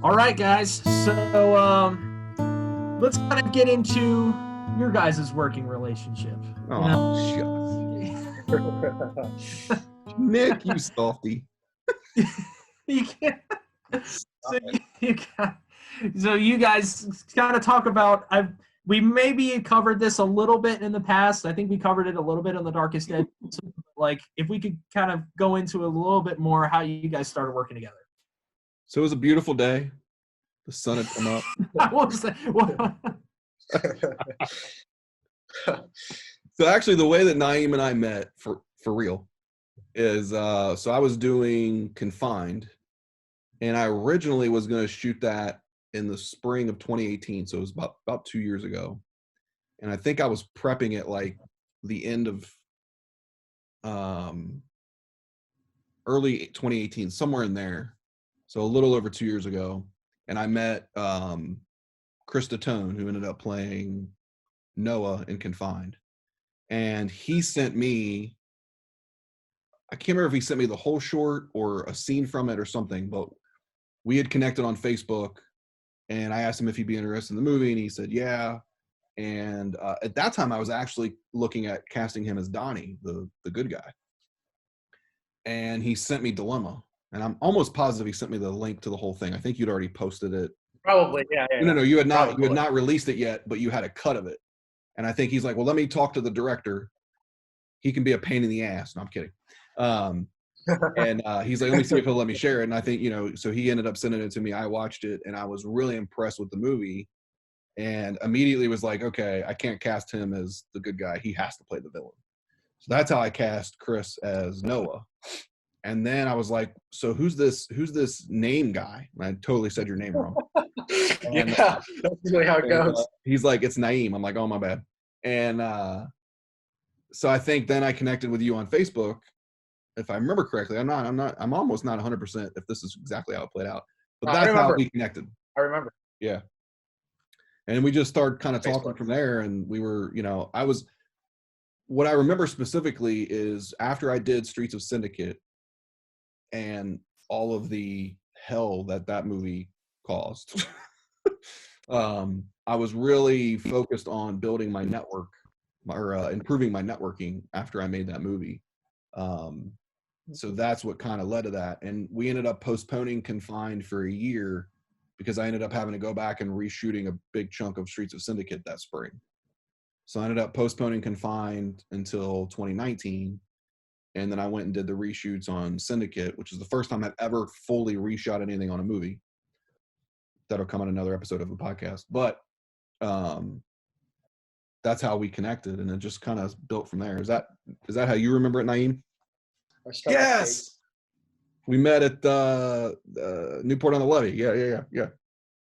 All right, guys. So let's kind of get into your guys' working relationship. Nick, you softy. You can't. So you guys kind of talk about. We maybe covered this a little bit in the past. I think we covered it a little bit on the Darkest Edge. Like, if we could kind of go into a little bit more how you guys started working together. So it was a beautiful day. The sun had come up. So actually, the way that Naeem and I met for real is so I was doing Confined, and I originally was going to shoot that in the spring of 2018. So it was about 2 years ago, and I think I was prepping it like the end of early 2018, somewhere in there. So a little over 2 years ago. And I met Krista Tone, who ended up playing Noah in Confined. And he sent me, I can't remember if he sent me the whole short or a scene from it or something, but we had connected on Facebook, and I asked him if he'd be interested in the movie, and he said, yeah. And at that time, I was actually looking at casting him as Donnie, the good guy. And he sent me Dilemma. And I'm almost positive he sent me the link to the whole thing. I think you'd already posted it. Probably, yeah. No, you had not. You had not released it yet, but you had a cut of it. And I think he's like, "Well, let me talk to the director. He can be a pain in the ass." No, I'm kidding. And he's like, "Let me see if he'll let me share it." And I think, so he ended up sending it to me. I watched it, and I was really impressed with the movie. And immediately was like, "Okay, I can't cast him as the good guy. He has to play the villain." So that's how I cast Chris as Noah. And then I was like, so who's this name guy? And I totally said your name wrong. And, that's really how it goes. He's like, it's Naeem. I'm like, oh, my bad. And so I think then I connected with you on Facebook, if I remember correctly. I'm almost not 100% if this is exactly how it played out. But that's how we connected. I remember. Yeah. And we just started kind of talking from there. And we were, what I remember specifically is after I did Streets of Syndicate, and all of the hell that movie caused, I was really focused on building my network or improving my networking after I made that movie. So that's what kind of led to that. And we ended up postponing Confined for a year because I ended up having to go back and reshooting a big chunk of Streets of Syndicate that spring. So I ended up postponing Confined until 2019. And then I went and did the reshoots on Syndicate, which is the first time I've ever fully reshot anything on a movie. That'll come on another episode of the podcast. But that's how we connected, and it just kind of built from there. Is that how you remember it, Naeem? Yes! We met at Newport on the Levee. Yeah.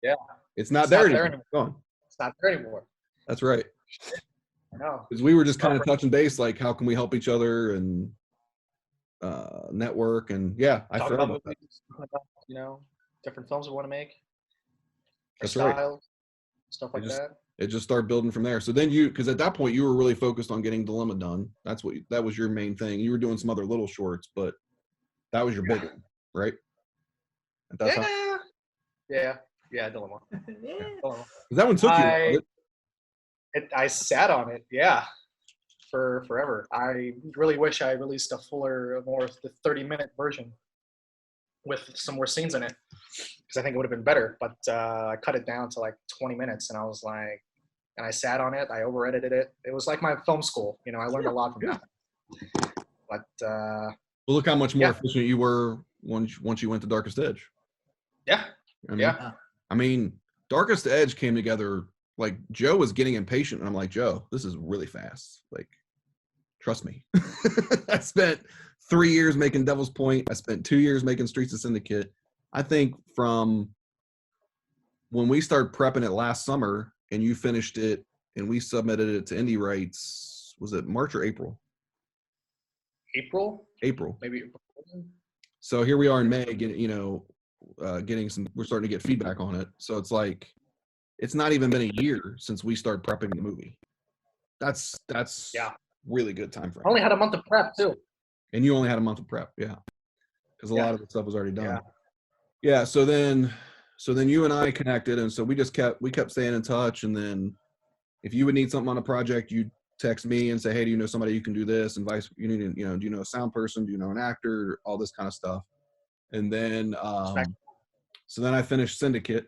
Yeah. It's not there anymore. It's not there anymore. That's right. I know. Because we were just kind of touching base, like, how can we help each other and network, and I forgot about that. Different films we want to make. That's styles, right. Stuff like that. It just started building from there. So then because at that point you were really focused on getting Dilemma done. That was your main thing. You were doing some other little shorts, but that was your big one, right? Yeah, Dilemma. Dilemma. That one took you. I sat on it, for forever. I really wish I released a more 30-minute version with some more scenes in it, because I think it would have been better. But I cut it down to like 20 minutes, and I was like, and I sat on it. I over-edited it. It was like my film school. I learned a lot from that. But well, look how much more efficient you were once you went to Darkest Edge. Yeah. I mean, Darkest Edge came together. Like, Joe was getting impatient, and I'm like, Joe, this is really fast. Like, trust me. I spent 3 years making Devil's Point. I spent 2 years making Streets of Syndicate. I think from when we started prepping it last summer and you finished it and we submitted it to Indie Rights, was it March or April? April, maybe April. So here we are in May, we're starting to get feedback on it. So it's like, it's not even been a year since we started prepping the movie. That's really good time frame. I only had a month of prep too. And you only had a month of prep, yeah, because a lot of the stuff was already done. Yeah. Yeah. So then you and I connected, and so we kept staying in touch. And then if you would need something on a project, you'd text me and say, hey, do you know somebody you can do this? And do you know a sound person? Do you know an actor? All this kind of stuff. And then so then I finished Syndicate.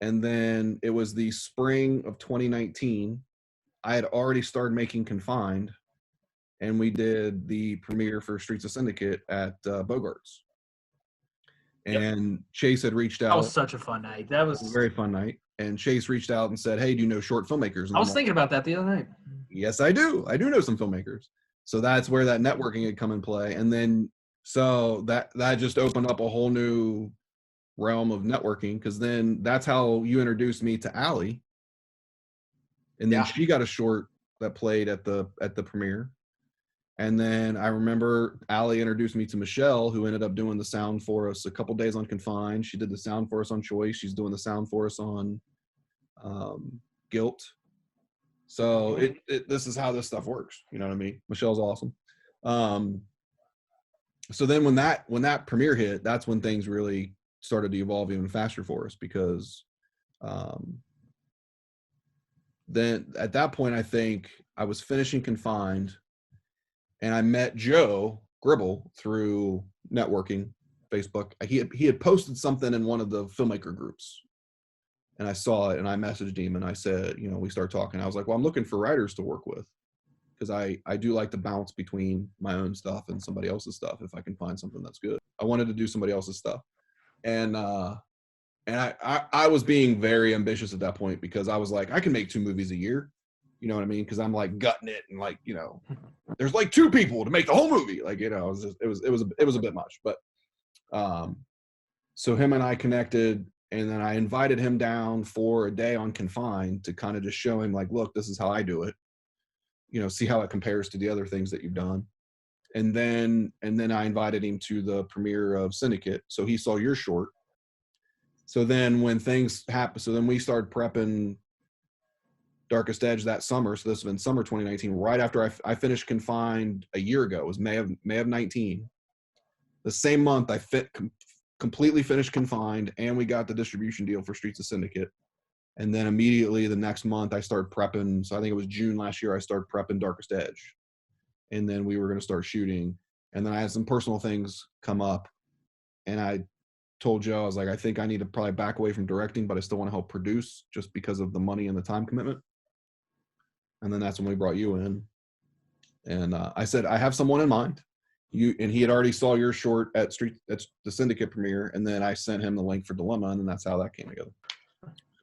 And then it was the spring of 2019. I had already started making Confined, and we did the premiere for Streets of Syndicate at Bogart's. And Chase had reached out. That was such a fun night. That was a very fun night. And Chase reached out and said, hey, do you know short filmmakers? And I was thinking about that the other night. Yes, I do. I do know some filmmakers. So that's where that networking had come in play. And then so that just opened up a whole new realm of networking, because then that's how you introduced me to Allie. And then she got a short that played at the premiere. And then I remember Allie introduced me to Michelle, who ended up doing the sound for us a couple days on Confined. She did the sound for us on Choice. She's doing the sound for us on Guilt. So this is how this stuff works. You know what I mean? Michelle's awesome. So then when that premiere hit, that's when things really started to evolve even faster for us, because then at that point, I think I was finishing Confined, and I met Joe Gribble through networking, Facebook. He had posted something in one of the filmmaker groups, and I saw it, and I messaged him, and I said, we started talking. I was like, well, I'm looking for writers to work with, because I do like to bounce between my own stuff and somebody else's stuff if I can find something that's good. I wanted to do somebody else's stuff. And I was being very ambitious at that point, because I was like, I can make 2 movies a year. You know what I mean? Because I'm like gutting it, and like, there's like 2 people to make the whole movie. Like, it was a bit much. But so him and I connected, and then I invited him down for a day on Confined to kind of just show him, like, look, this is how I do it. See how it compares to the other things that you've done. And then I invited him to the premiere of Syndicate. So he saw your short. So then when things happened, so then we started prepping Darkest Edge that summer. So this has been summer 2019, right after I finished Confined a year ago. It was May of 19. The same month I completely finished Confined, and we got the distribution deal for Streets of Syndicate. And then immediately the next month I started prepping. So I think it was June last year, I started prepping Darkest Edge. And then we were going to start shooting. And then I had some personal things come up, and I told Joe, I was like, I think I need to probably back away from directing, but I still want to help produce, just because of the money and the time commitment. And then that's when we brought you in. And I said, I have someone in mind. And he had already saw your short at the Syndicate premiere. And then I sent him the link for Dilemma, and then that's how that came together.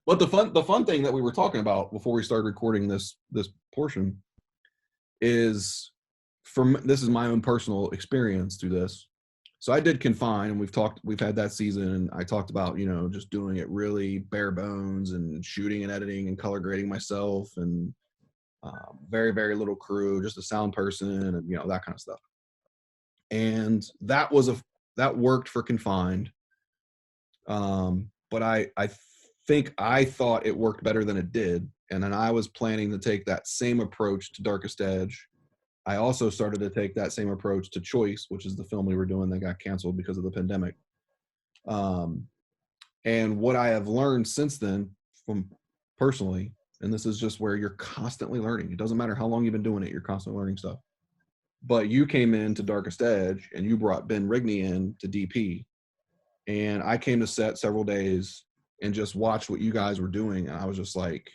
But the fun thing that we were talking about before we started recording this portion is, this is my own personal experience through this. So I did Confine, and we've had that season, and I talked about, just doing it really bare bones and shooting and editing and color grading myself, and very, very little crew, just a sound person, and that kind of stuff. And that worked for Confined. But I think I thought it worked better than it did. And then I was planning to take that same approach to Darkest Edge. I also started to take that same approach to Choice, which is the film we were doing that got canceled because of the pandemic. And what I have learned since then, from personally, and this is just where you're constantly learning. It doesn't matter how long you've been doing it, you're constantly learning stuff. But you came into Darkest Edge, and you brought Ben Rigney in to DP. And I came to set several days and just watched what you guys were doing. And I was just like,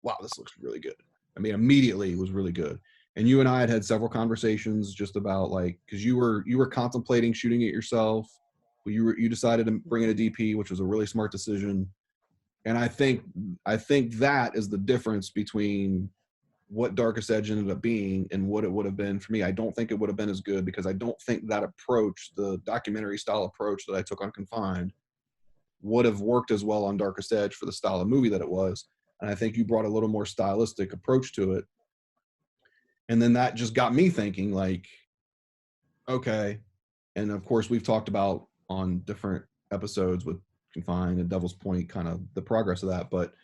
wow, this looks really good. I mean, immediately it was really good. And you and I had several conversations just about, like, because you were contemplating shooting it yourself. You decided to bring in a DP, which was a really smart decision. And I think that is the difference between what Darkest Edge ended up being and what it would have been for me. I don't think it would have been as good, because I don't think that approach, the documentary style approach that I took on Confined, would have worked as well on Darkest Edge for the style of movie that it was. And I think you brought a little more stylistic approach to it. And then that just got me thinking, like, okay. And of course, we've talked about on different episodes with Confined and Devil's Point, kind of the progress of that. But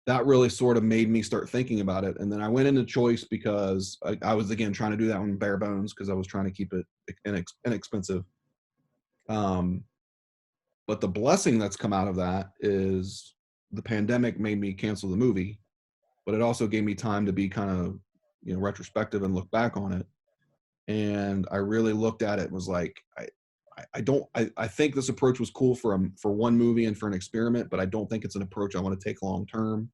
that really sort of made me start thinking about it. And then I went into Choice because I was, again, trying to do that one bare bones because I was trying to keep it inexpensive. But the blessing that's come out of that is the pandemic made me cancel the movie, but it also gave me time to be kind of, retrospective and look back on it. And I really looked at it and was like, I think this approach was cool for one movie and for an experiment, but I don't think it's an approach I want to take long term.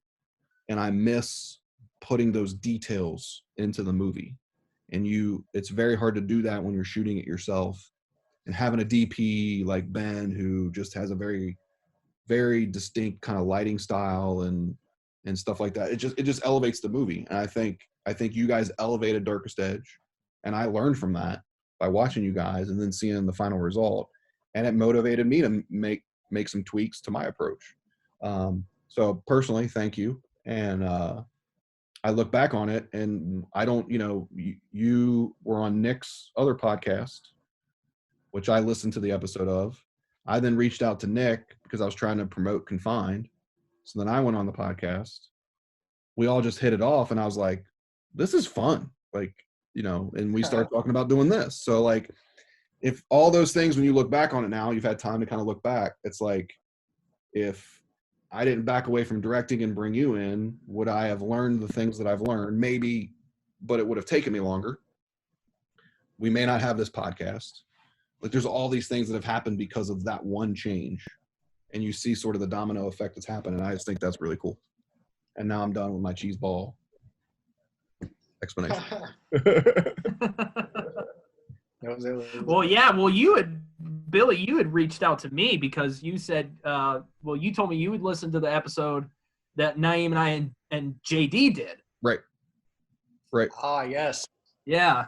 And I miss putting those details into the movie. And it's very hard to do that when you're shooting it yourself. And having a DP like Ben, who just has a very, very distinct kind of lighting style and stuff like that, it just elevates the movie. And I think you guys elevated Darkest Edge, and I learned from that by watching you guys and then seeing the final result, and it motivated me to make some tweaks to my approach. So personally, thank you. And I look back on it, and I don't, you were on Nick's other podcast, which I listened to the episode of. I then reached out to Nick because I was trying to promote Confined. So then I went on the podcast. We all just hit it off, and I was like, this is fun. Like, and we started talking about doing this. So like, if all those things, when you look back on it now, you've had time to kind of look back. It's like, if I didn't back away from directing and bring you in, would I have learned the things that I've learned? Maybe, but it would have taken me longer. We may not have this podcast. Like, there's all these things that have happened because of that one change. And you see sort of the domino effect that's happened. And I just think that's really cool. And now I'm done with my cheese ball explanation. Well, yeah. Well, Billy, you had reached out to me because you said, you told me you would listen to the episode that Naeem and I and JD did. Right. Ah, yes. Yeah.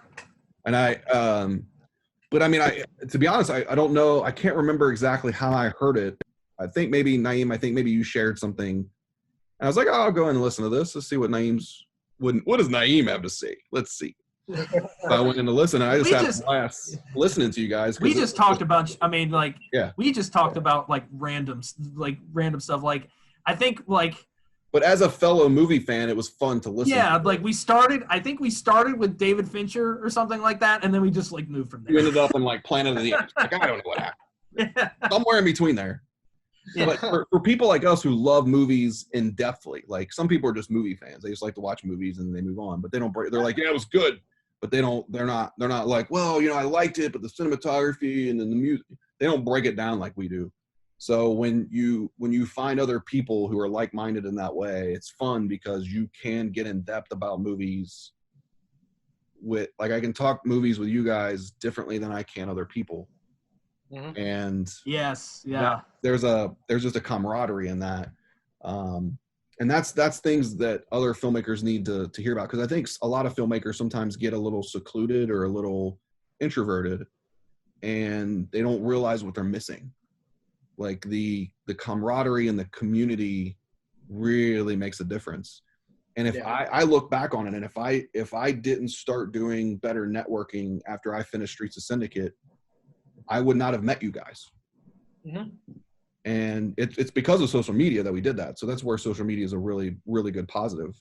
And but I mean, to be honest, I don't know. I can't remember exactly how I heard it. I think maybe Naeem, you shared something. And I was like, oh, I'll go in and listen to this. Let's see what what does Naeem have to say? Let's see. So I went in to listen, and I just had a blast listening to you guys. We just talked about, we just talked about like random stuff. Like, I think like. But as a fellow movie fan, it was fun to listen. Yeah, like we started with David Fincher or something like that, and then we just like moved from there. We ended up in like Planet of the Apes. Like, I don't know what happened. Yeah. Somewhere in between there. Yeah. But for people like us who love movies in depthly, like some people are just movie fans. They just like to watch movies and they move on. But they don't break. They're like, yeah, it was good. But they're not like, well, I liked it, but the cinematography and then the music, they don't break it down like we do. So when you find other people who are like-minded in that way, it's fun because you can get in depth about movies with, like, I can talk movies with you guys differently than I can other people. Mm-hmm. And yes, yeah, there's just a camaraderie in that. And that's things that other filmmakers need to hear about, because I think a lot of filmmakers sometimes get a little secluded or a little introverted, and they don't realize what they're missing. Like the camaraderie and the community really makes a difference. And if I look back on it, and if I didn't start doing better networking after I finished Streets of Syndicate, I would not have met you guys. Mm-hmm. And it's because of social media that we did that. So that's where social media is a really, really good positive.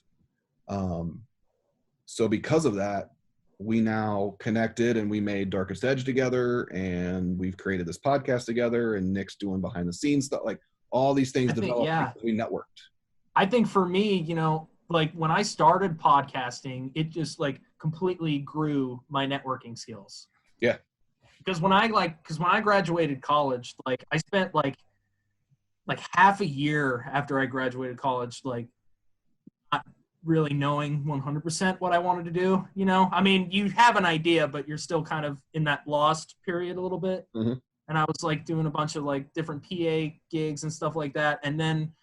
So because of that, we now connected and we made Darkest Edge together, and we've created this podcast together, and Nick's doing behind the scenes stuff. Like, all these things developed because we networked. I think for me, like when I started podcasting, it just like completely grew my networking skills. Yeah. Because when I graduated college, like I spent like half a year after I graduated college, like not really knowing 100% what I wanted to do. I mean, you have an idea, but you're still kind of in that lost period a little bit. Mm-hmm. And I was like doing a bunch of like different PA gigs and stuff like that. And then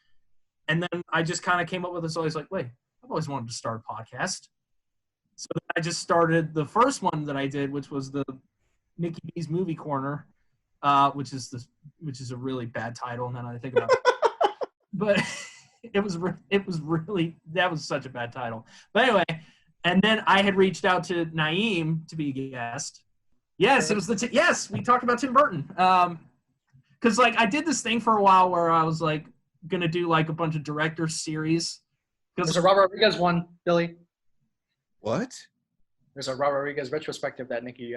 I just kind of came up with this, always like, wait, I've always wanted to start a podcast. So I just started the first one that I did, which was the Mickey B's Movie Corner. which is a really bad title. Now that I think about it, but it was really, that was such a bad title. But anyway, and then I had reached out to Naeem to be a guest. Yes, it was yes, we talked about Tim Burton. Because like I did this thing for a while where I was like gonna do like a bunch of director series. There's a Robert Rodriguez one, Billy. What? There's a Robert Rodriguez retrospective that Nikki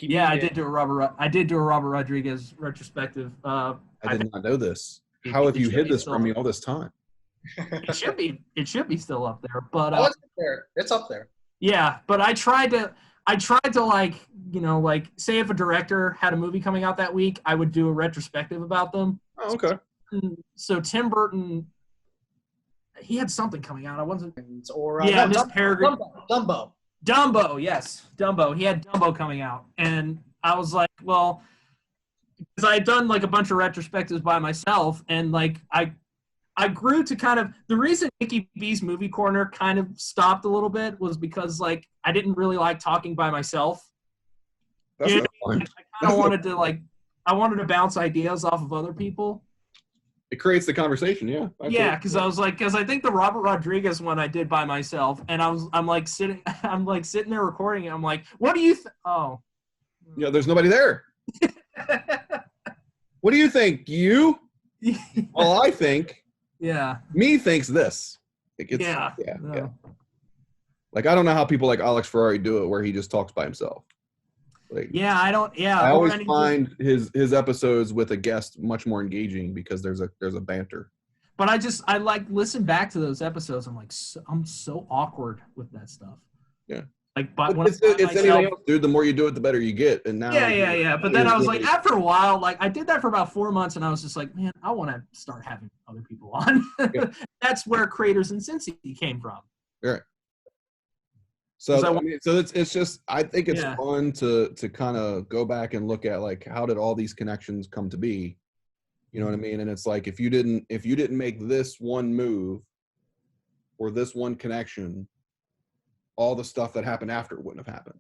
Yeah, I did do a Robert Rodriguez retrospective. I did not know this. How have you hid this from me all this time? It should be still up there, but it's up there. It's up there. Yeah, but I tried to like, you know, like say if a director had a movie coming out that week, I would do a retrospective about them. Oh, okay. So Tim Burton, he had something coming out. I wasn't. Or Dumbo, yes, Dumbo. He had Dumbo coming out, and I was like, well, because I had done like a bunch of retrospectives by myself, and like I grew to kind of, the reason Nikki B's Movie Corner kind of stopped a little bit was because like I didn't really like talking by myself. That's not fun. I kind of wanted to like, I wanted to bounce ideas off of other people. It creates the conversation, yeah. Yeah, because I was like, because I think the Robert Rodriguez one I did by myself, and I'm like sitting there recording it. I'm like, what do you? Oh, yeah. There's nobody there. What do you think? You? Well, I think. Yeah. Me thinks this. Yeah. Like I don't know how people like Alex Ferrari do it, where he just talks by himself. Like, yeah, I don't. Yeah, I always find his episodes with a guest much more engaging because there's a banter. But I like listen back to those episodes. I'm like, I'm so awkward with that stuff. Yeah. Like, but when it's anything else, dude. The more you do it, the better you get. And now, yeah. But then I was like, after a while, like I did that for about 4 months, and I was just like, man, I want to start having other people on. Yeah. That's where Creators in Cincy came from. Right. So it's just, I think it's fun to kind of go back and look at like how did all these connections come to be, you know what I mean? And it's like if you didn't make this one move or this one connection, all the stuff that happened after wouldn't have happened,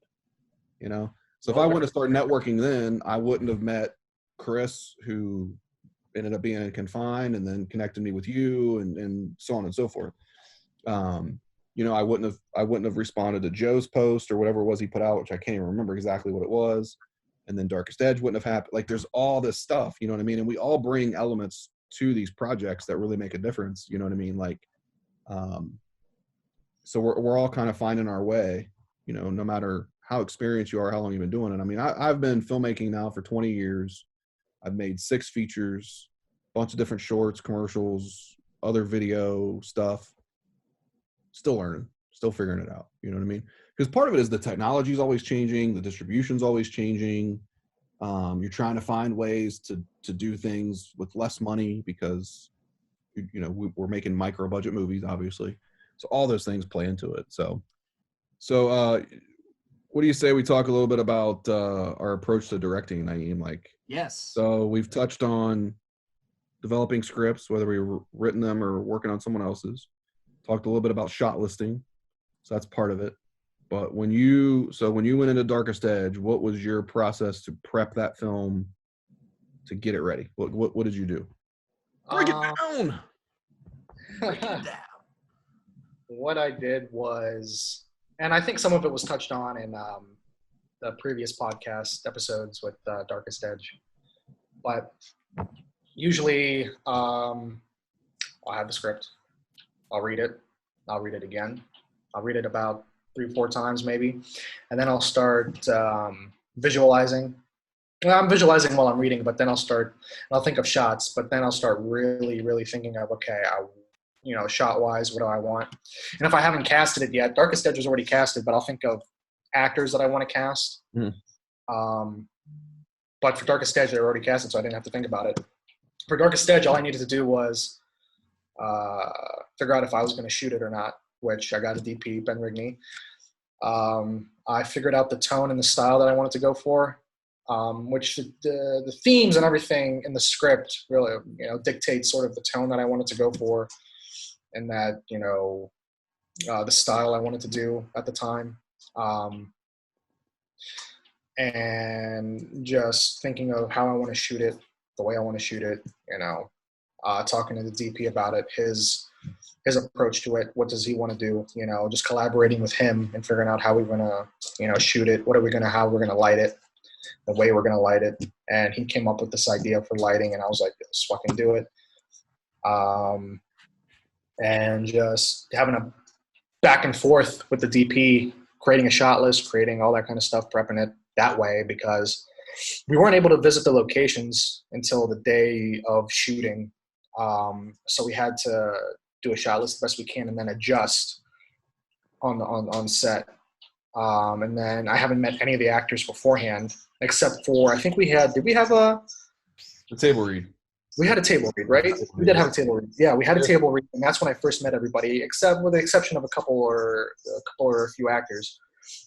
you know? So if I wouldn't have started networking then, I wouldn't have met Chris, who ended up being confined and then connected me with you and so on and so forth. You know, I wouldn't have responded to Joe's post or whatever it was he put out, which I can't even remember exactly what it was. And then Darkest Edge wouldn't have happened. Like there's all this stuff, you know what I mean? And we all bring elements to these projects that really make a difference, you know what I mean? Like, so we're all kind of finding our way, you know, no matter how experienced you are, how long you've been doing it. I mean, I've been filmmaking now for 20 years. I've made 6 features, a bunch of different shorts, commercials, other video stuff. Still learning, still figuring it out. You know what I mean? Because part of it is the technology is always changing, the distribution's always changing. You're trying to find ways to do things with less money because, you know, we're making micro budget movies, obviously. So all those things play into it. So what do you say we talk a little bit about our approach to directing, Naeem? Like, yes. So we've touched on developing scripts, whether we've written them or working on someone else's. Talked a little bit about shot listing, so that's part of it. But when you went into Darkest Edge, what was your process to prep that film to get it ready? What did you do? Break it down. What I did was, and I think some of it was touched on in the previous podcast episodes with Darkest Edge, but usually I'll have the script. I'll read it. I'll read it again. I'll read it about 3-4 times maybe. And then I'll start visualizing. Well, I'm visualizing while I'm reading, but then I'll think of shots, but then I'll start really, really thinking of, okay, shot-wise, what do I want? And if I haven't casted it yet, Darkest Edge was already casted, but I'll think of actors that I want to cast. But for Darkest Edge, they were already casted, so I didn't have to think about it. For Darkest Edge, all I needed to do was figure out if I was going to shoot it or not, which I got a DP, Ben Rigney. I figured out the tone and the style that I wanted to go for, which the themes and everything in the script really, dictate sort of the tone that I wanted to go for, and that, the style I wanted to do at the time. and just thinking of how I want to shoot it, the way I want to shoot it, talking to the DP about it, his approach to it, what does he want to do, just collaborating with him and figuring out how we're going to, shoot it, how we're going to light it, the way we're going to light it. And he came up with this idea for lighting, and I was like, let's fucking do it. And just having a back and forth with the DP, creating a shot list, creating all that kind of stuff, prepping it that way, because we weren't able to visit the locations until the day of shooting. So we had to do a shot list the best we can and then adjust on set. And then I haven't met any of the actors beforehand, except for, I think did we have the table read? We had a table read, right? We did have a table read. Yeah, we had a table read, and that's when I first met everybody, except with the exception of a couple or a few acters.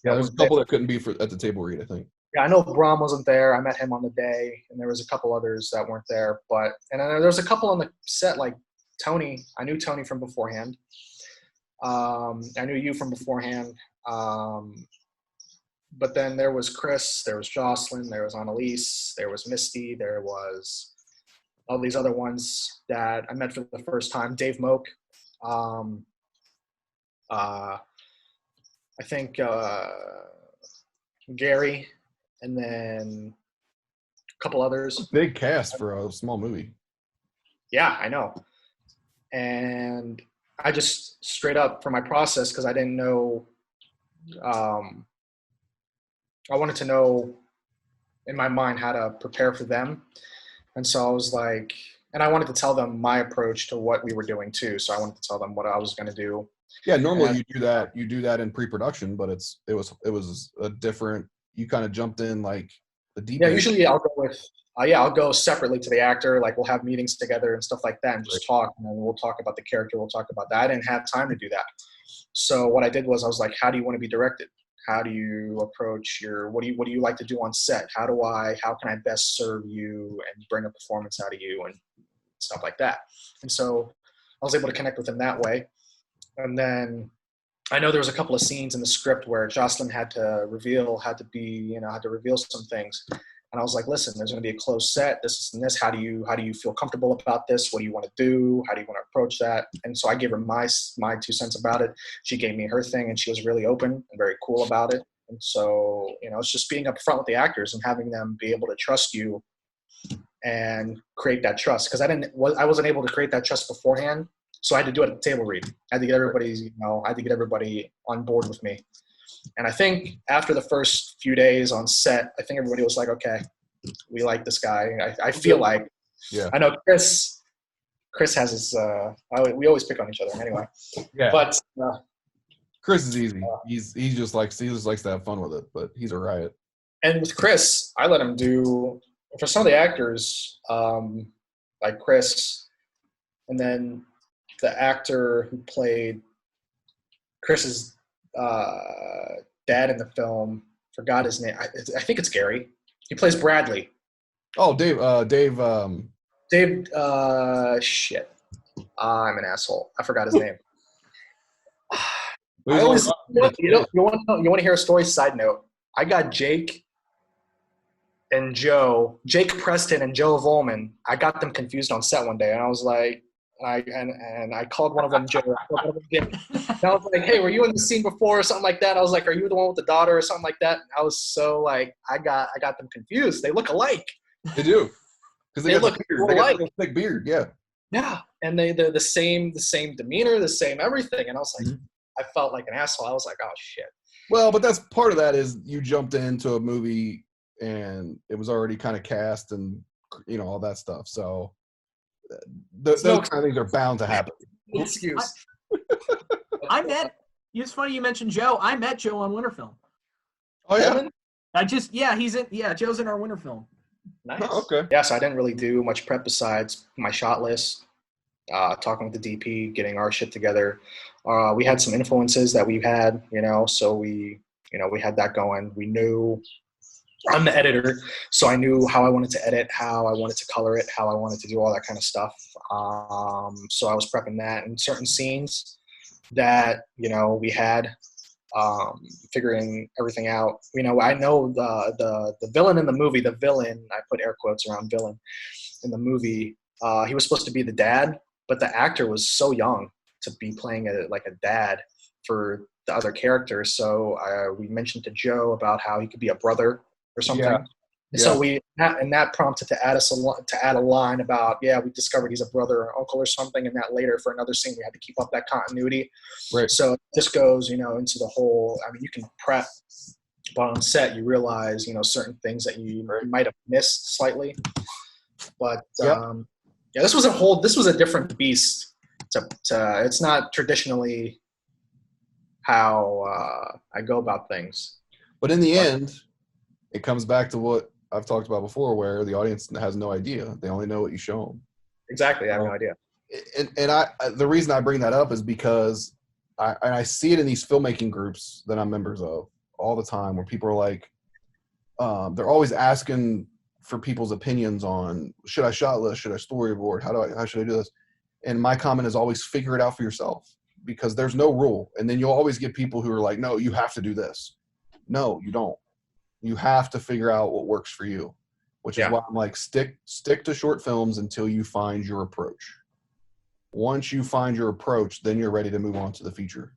Yeah, there's a couple that couldn't be at the table read, I think. Yeah, I know Brom wasn't there. I met him on the day, and there was a couple others that weren't there. And then there was a couple on the set, like Tony. I knew Tony from beforehand. I knew you from beforehand. But then there was Chris, there was Jocelyn, there was Annalise, there was Misty, there was all these other ones that I met for the first time. Dave Moak. I think Gary, and then a couple others. Big cast for a small movie. Yeah, I know. And I just straight up for my process, because I didn't know, I wanted to know in my mind how to prepare for them. And so I was like, and I wanted to tell them my approach to what we were doing too. So I wanted to tell them what I was going to do. Yeah, normally you do that in pre-production, but it was a different. You kind of jumped in like the deep. Yeah, usually I'll go with I'll go separately to the actor. Like we'll have meetings together and stuff like that, and just talk, and then we'll talk about the character. We'll talk about that. I didn't have time to do that. So what I did was I was like, how do you want to be directed? How do you approach what do you like to do on set? How can I best serve you and bring a performance out of you and stuff like that? And so I was able to connect with him that way. And then I know there was a couple of scenes in the script where Jocelyn had to reveal some things. And I was like, listen, there's going to be a closed set, this and this. How do you feel comfortable about this? What do you want to do? How do you want to approach that? And so I gave her my 2 cents about it. She gave me her thing, and she was really open and very cool about it. And so, it's just being upfront with the actors and having them be able to trust you and create that trust. Because I wasn't able to create that trust beforehand. So I had to do it at the table read. I had to get everybody on board with me. And I think after the first few days on set, I think everybody was like, okay, we like this guy. I feel like, yeah. I know Chris has his, we always pick on each other anyway. Yeah. But Chris is easy. He just likes to have fun with it, but he's a riot. And with Chris, I let him do, for some of the actors, like Chris, and then the actor who played Chris's dad in the film, forgot his name. I think it's Gary. He plays Bradley. Oh, Dave. Shit. I'm an asshole. I forgot his name. I always, you want to hear a story? Side note. I got Jake Preston and Joe Volman. I got them confused on set one day, and I was like, I called one of them Joe. And I was like, hey, were you in the scene before or something like that? I was like, are you the one with the daughter or something like that? And I was so like, I got them confused. They look alike. They do. Because they look alike. They got a thick beard, yeah. Yeah. And they're the same demeanor, the same everything. And I was like, I felt like an asshole. I was like, oh shit. Well, but that's part of that is you jumped into a movie and it was already kind of cast and all that stuff. So those kind of things are bound to happen. Excuse. It's funny you mentioned Joe. I met Joe on Winter Film. Oh yeah. Joe's in our Winter Film. Nice. Oh, okay. Yeah, so I didn't really do much prep besides my shot list, talking with the DP, getting our shit together. We had some influences that we've had, so we had that going. We knew I'm the editor, so I knew how I wanted to edit, how I wanted to color it, how I wanted to do all that kind of stuff. So I was prepping that in certain scenes that, we had figuring everything out. You know, I know the villain in the movie, the villain, I put air quotes around villain in the movie. He was supposed to be the dad, but the actor was so young to be playing a dad for the other characters. So we mentioned to Joe about how he could be a brother or something. Yeah. And so that prompted to add a line about, we discovered he's a brother or uncle or something, and that later for another scene we had to keep up that continuity. Right. So this goes, into the whole. I mean, you can prep, but on set you realize, certain things that you might have missed slightly. But this was a different beast. It's not traditionally how I go about things. But in the end, it comes back to what I've talked about before, where the audience has no idea. They only know what you show them. Exactly. I have no idea. And the reason I bring that up is because I see it in these filmmaking groups that I'm members of all the time, where people are like, they're always asking for people's opinions on, should I shot list, should I storyboard, how should I do this? And my comment is always figure it out for yourself, because there's no rule. And then you'll always get people who are like, no, you have to do this. No, you don't. You have to figure out what works for you, which is why I'm like, stick to short films until you find your approach. Once you find your approach, then you're ready to move on to the feature,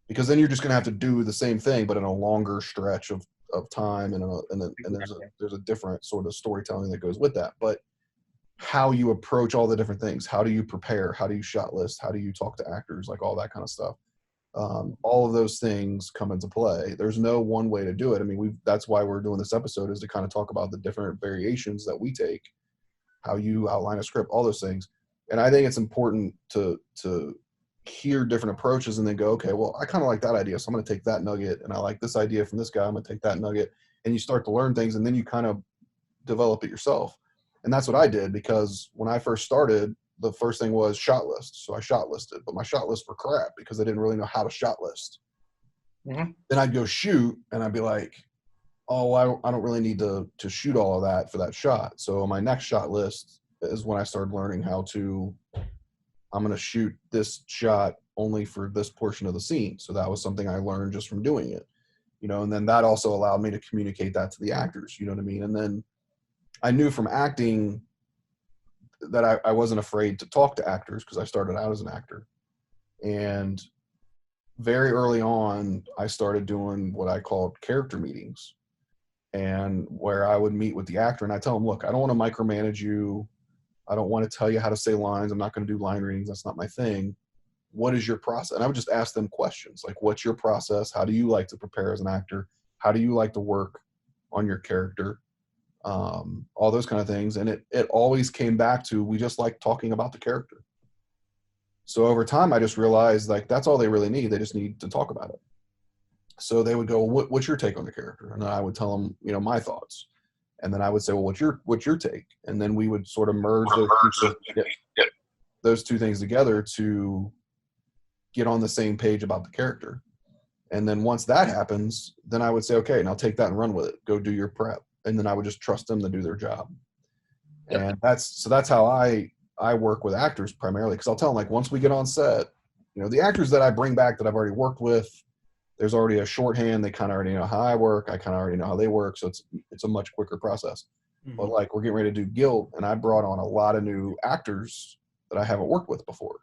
because then you're just going to have to do the same thing, but in a longer stretch of time, and there's a different sort of storytelling that goes with that. But how you approach all the different things, how do you prepare, how do you shot list, how do you talk to actors, like all that kind of stuff. All of those things come into play. There's no one way to do it. I mean, that's why we're doing this episode, is to kind of talk about the different variations that we take, how you outline a script, all those things. And I think it's important to hear different approaches and then go, okay, well, I kind of like that idea, so I'm going to take that nugget, and I like this idea from this guy, I'm going to take that nugget, and you start to learn things, and then you kind of develop it yourself. And that's what I did, because when I first started, the first thing was shot list. So I shot listed, but my shot lists were crap because I didn't really know how to shot list. Mm-hmm. Then I'd go shoot, and I'd be like, oh, I don't really need to shoot all of that for that shot. So my next shot list is when I started learning how to, I'm going to shoot this shot only for this portion of the scene. So that was something I learned just from doing it, and then that also allowed me to communicate that to the actors, you know what I mean? And then I knew from acting that I wasn't afraid to talk to actors, because I started out as an actor. And very early on, I started doing what I called character meetings, and where I would meet with the actor and I tell them, look, I don't want to micromanage you. I don't want to tell you how to say lines. I'm not going to do line readings. That's not my thing. What is your process? And I would just ask them questions like, what's your process? How do you like to prepare as an actor? How do you like to work on your character? All those kind of things. And it always came back to, we just like talking about the character. So over time, I just realized, like, that's all they really need. They just need to talk about it. So they would go, what's your take on the character? And then I would tell them, my thoughts. And then I would say, well, what's your take? And then we would sort of merge those two things together to get on the same page about the character. And then once that happens, then I would say, okay, now take that and run with it. Go do your prep. And then I would just trust them to do their job. Yep. And that's how I work with actors primarily, because I'll tell them, like, once we get on set, the actors that I bring back that I've already worked with, there's already a shorthand. They kind of already know how I work. I kind of already know how they work. So it's a much quicker process. Mm-hmm. But like, we're getting ready to do Guilt, and I brought on a lot of new actors that I haven't worked with before.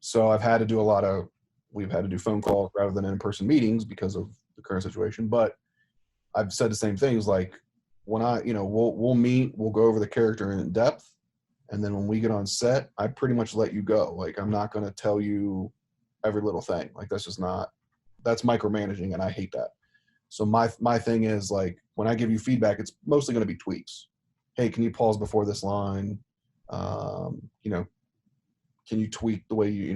So we've had to do phone calls rather than in-person meetings because of the current situation. But I've said the same things, like, when we'll meet, we'll go over the character in depth. And then when we get on set, I pretty much let you go. Like, I'm not going to tell you every little thing. Like, that's micromanaging, and I hate that. So my thing is, like, when I give you feedback, it's mostly going to be tweaks. Hey, can you pause before this line? Can you tweak the way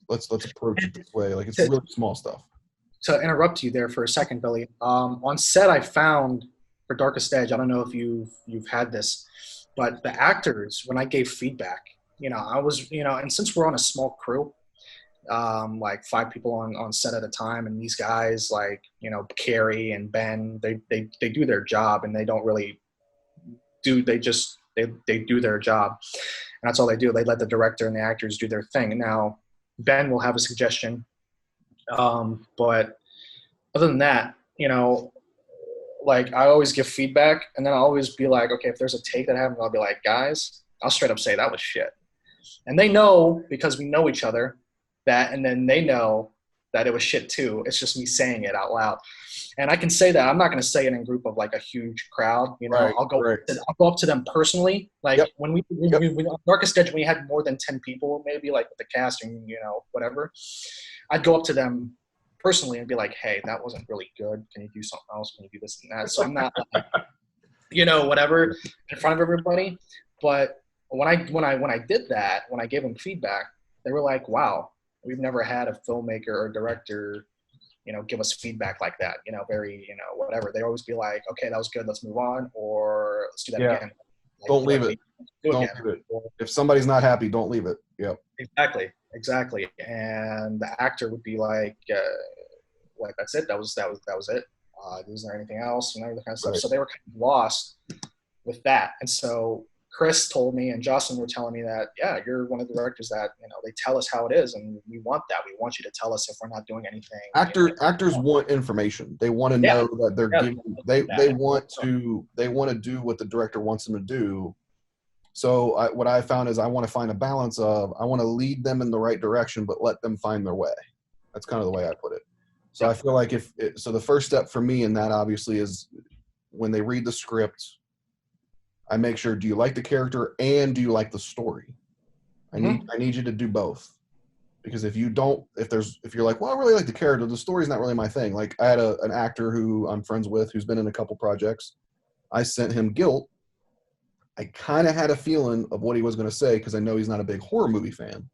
let's approach it this way? Like, it's really small stuff. To interrupt you there for a second, Billy, on set I found for Darkest Edge, I don't know if you've had this, but the actors, when I gave feedback, I was, and since we're on a small crew, like 5 people on set at a time, and these guys, like, Carrie and Ben, they do their job, and they don't really they do their job, and that's all they do. They let the director and the actors do their thing. And now Ben will have a suggestion, but other than that, like I always give feedback, and then I'll always be like, okay, if there's a take that happens, I'll be like, guys, I'll straight up say that was shit. And they know, because we know each other, that, and then they know that it was shit too. It's just me saying it out loud. And I can say that. I'm not going to say it in a group of like a huge crowd. Right, I'll go right. I'll go up to them personally. Like Yep. when we on Darkest Edge, we had more than 10 people, maybe, like with the casting, whatever. I'd go up to them personally and be like, hey, that wasn't really good. Can you do something else? Can you do this and that? So I'm not like, whatever in front of everybody. But when I did that, when I gave them feedback, they were like, wow, we've never had a filmmaker or director, give us feedback like that, very, whatever. They always be like, okay, that was good, let's move on, or let's do that again. Like, don't leave it. Don't leave it. If somebody's not happy, don't leave it. Yep. Exactly. And the actor would be like, that's it. That was it. Isn't there anything else and everything kind of stuff. Right. So they were kind of lost with that. And so Chris told me and Jocelyn were telling me that, yeah, you're one of the directors that, they tell us how it is, and we want that. We want you to tell us if we're not doing anything. Actors want information. They want to know that they're giving. They want to do what the director wants them to do. So what I found is I want to find a balance of, I want to lead them in the right direction, but let them find their way. That's kind of the way I put it. So I feel like so the first step for me in that obviously is when they read the script, I make sure, do you like the character and do you like the story? I need you to do both. Because if you don't, if you're like, well, I really like the character, the story's not really my thing. Like I had an actor who I'm friends with who's been in a couple projects. I sent him Guilt. I kind of had a feeling of what he was going to say because I know he's not a big horror movie fan.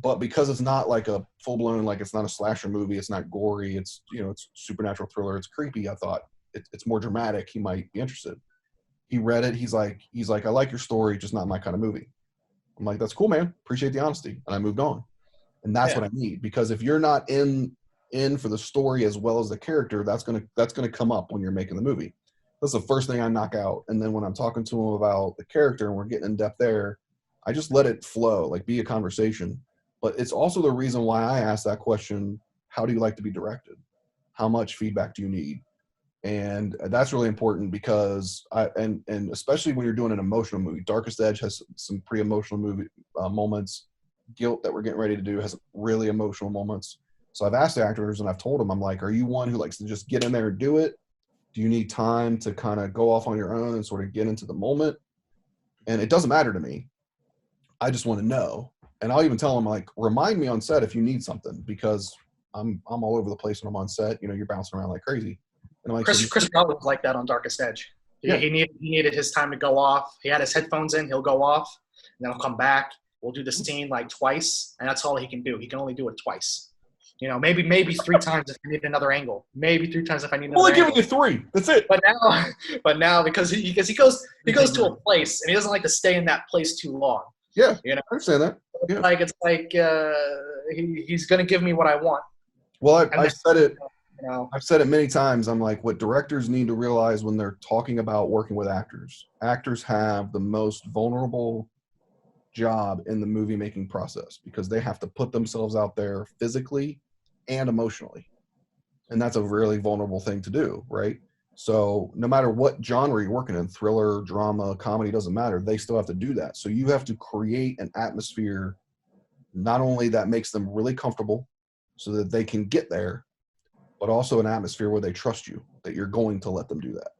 But because it's not like a full-blown, like it's not a slasher movie, it's not gory, it's, it's supernatural thriller, it's creepy, I thought it's more dramatic, he might be interested. He read it, he's like, I like your story, just not my kind of movie. I'm like, that's cool, man. Appreciate the honesty. And I moved on. And that's what I need, because if you're not in for the story as well as the character, that's gonna come up when you're making the movie. That's the first thing I knock out. And then when I'm talking to him about the character and we're getting in depth there, I just let it flow, like be a conversation. But it's also the reason why I asked that question, how do you like to be directed? How much feedback do you need? And that's really important because and especially when you're doing an emotional movie. Darkest Edge has some pretty emotional movie moments. Guilt that we're getting ready to do has really emotional moments. So I've asked the actors and I've told them, I'm like, are you one who likes to just get in there and do it? Do you need time to kind of go off on your own and sort of get into the moment? And it doesn't matter to me. I just want to know. And I'll even tell them, like, remind me on set if you need something, because I'm all over the place when I'm on set. You're bouncing around like crazy. And I'm like, Chris Robert was like that on Darkest Edge. He needed his time to go off. He had his headphones in. He'll go off, and then he'll come back. We'll do the scene like twice, and that's all he can do. He can only do it twice. Maybe 3 times if I need another angle. Maybe 3 times if I need another angle. Only giving you 3. That's it. But now because he goes to a place and he doesn't like to stay in that place too long. Yeah, I understand that. Yeah. It's like he's gonna give me what I want. Well, I've said it. I've said it many times. I'm like, what directors need to realize when they're talking about working with actors. Actors have the most vulnerable job in the movie making process because they have to put themselves out there physically and emotionally. And that's a really vulnerable thing to do, right? So no matter what genre you're working in, thriller, drama, comedy, doesn't matter, they still have to do that. So you have to create an atmosphere not only that makes them really comfortable so that they can get there, but also an atmosphere where they trust you, that you're going to let them do that.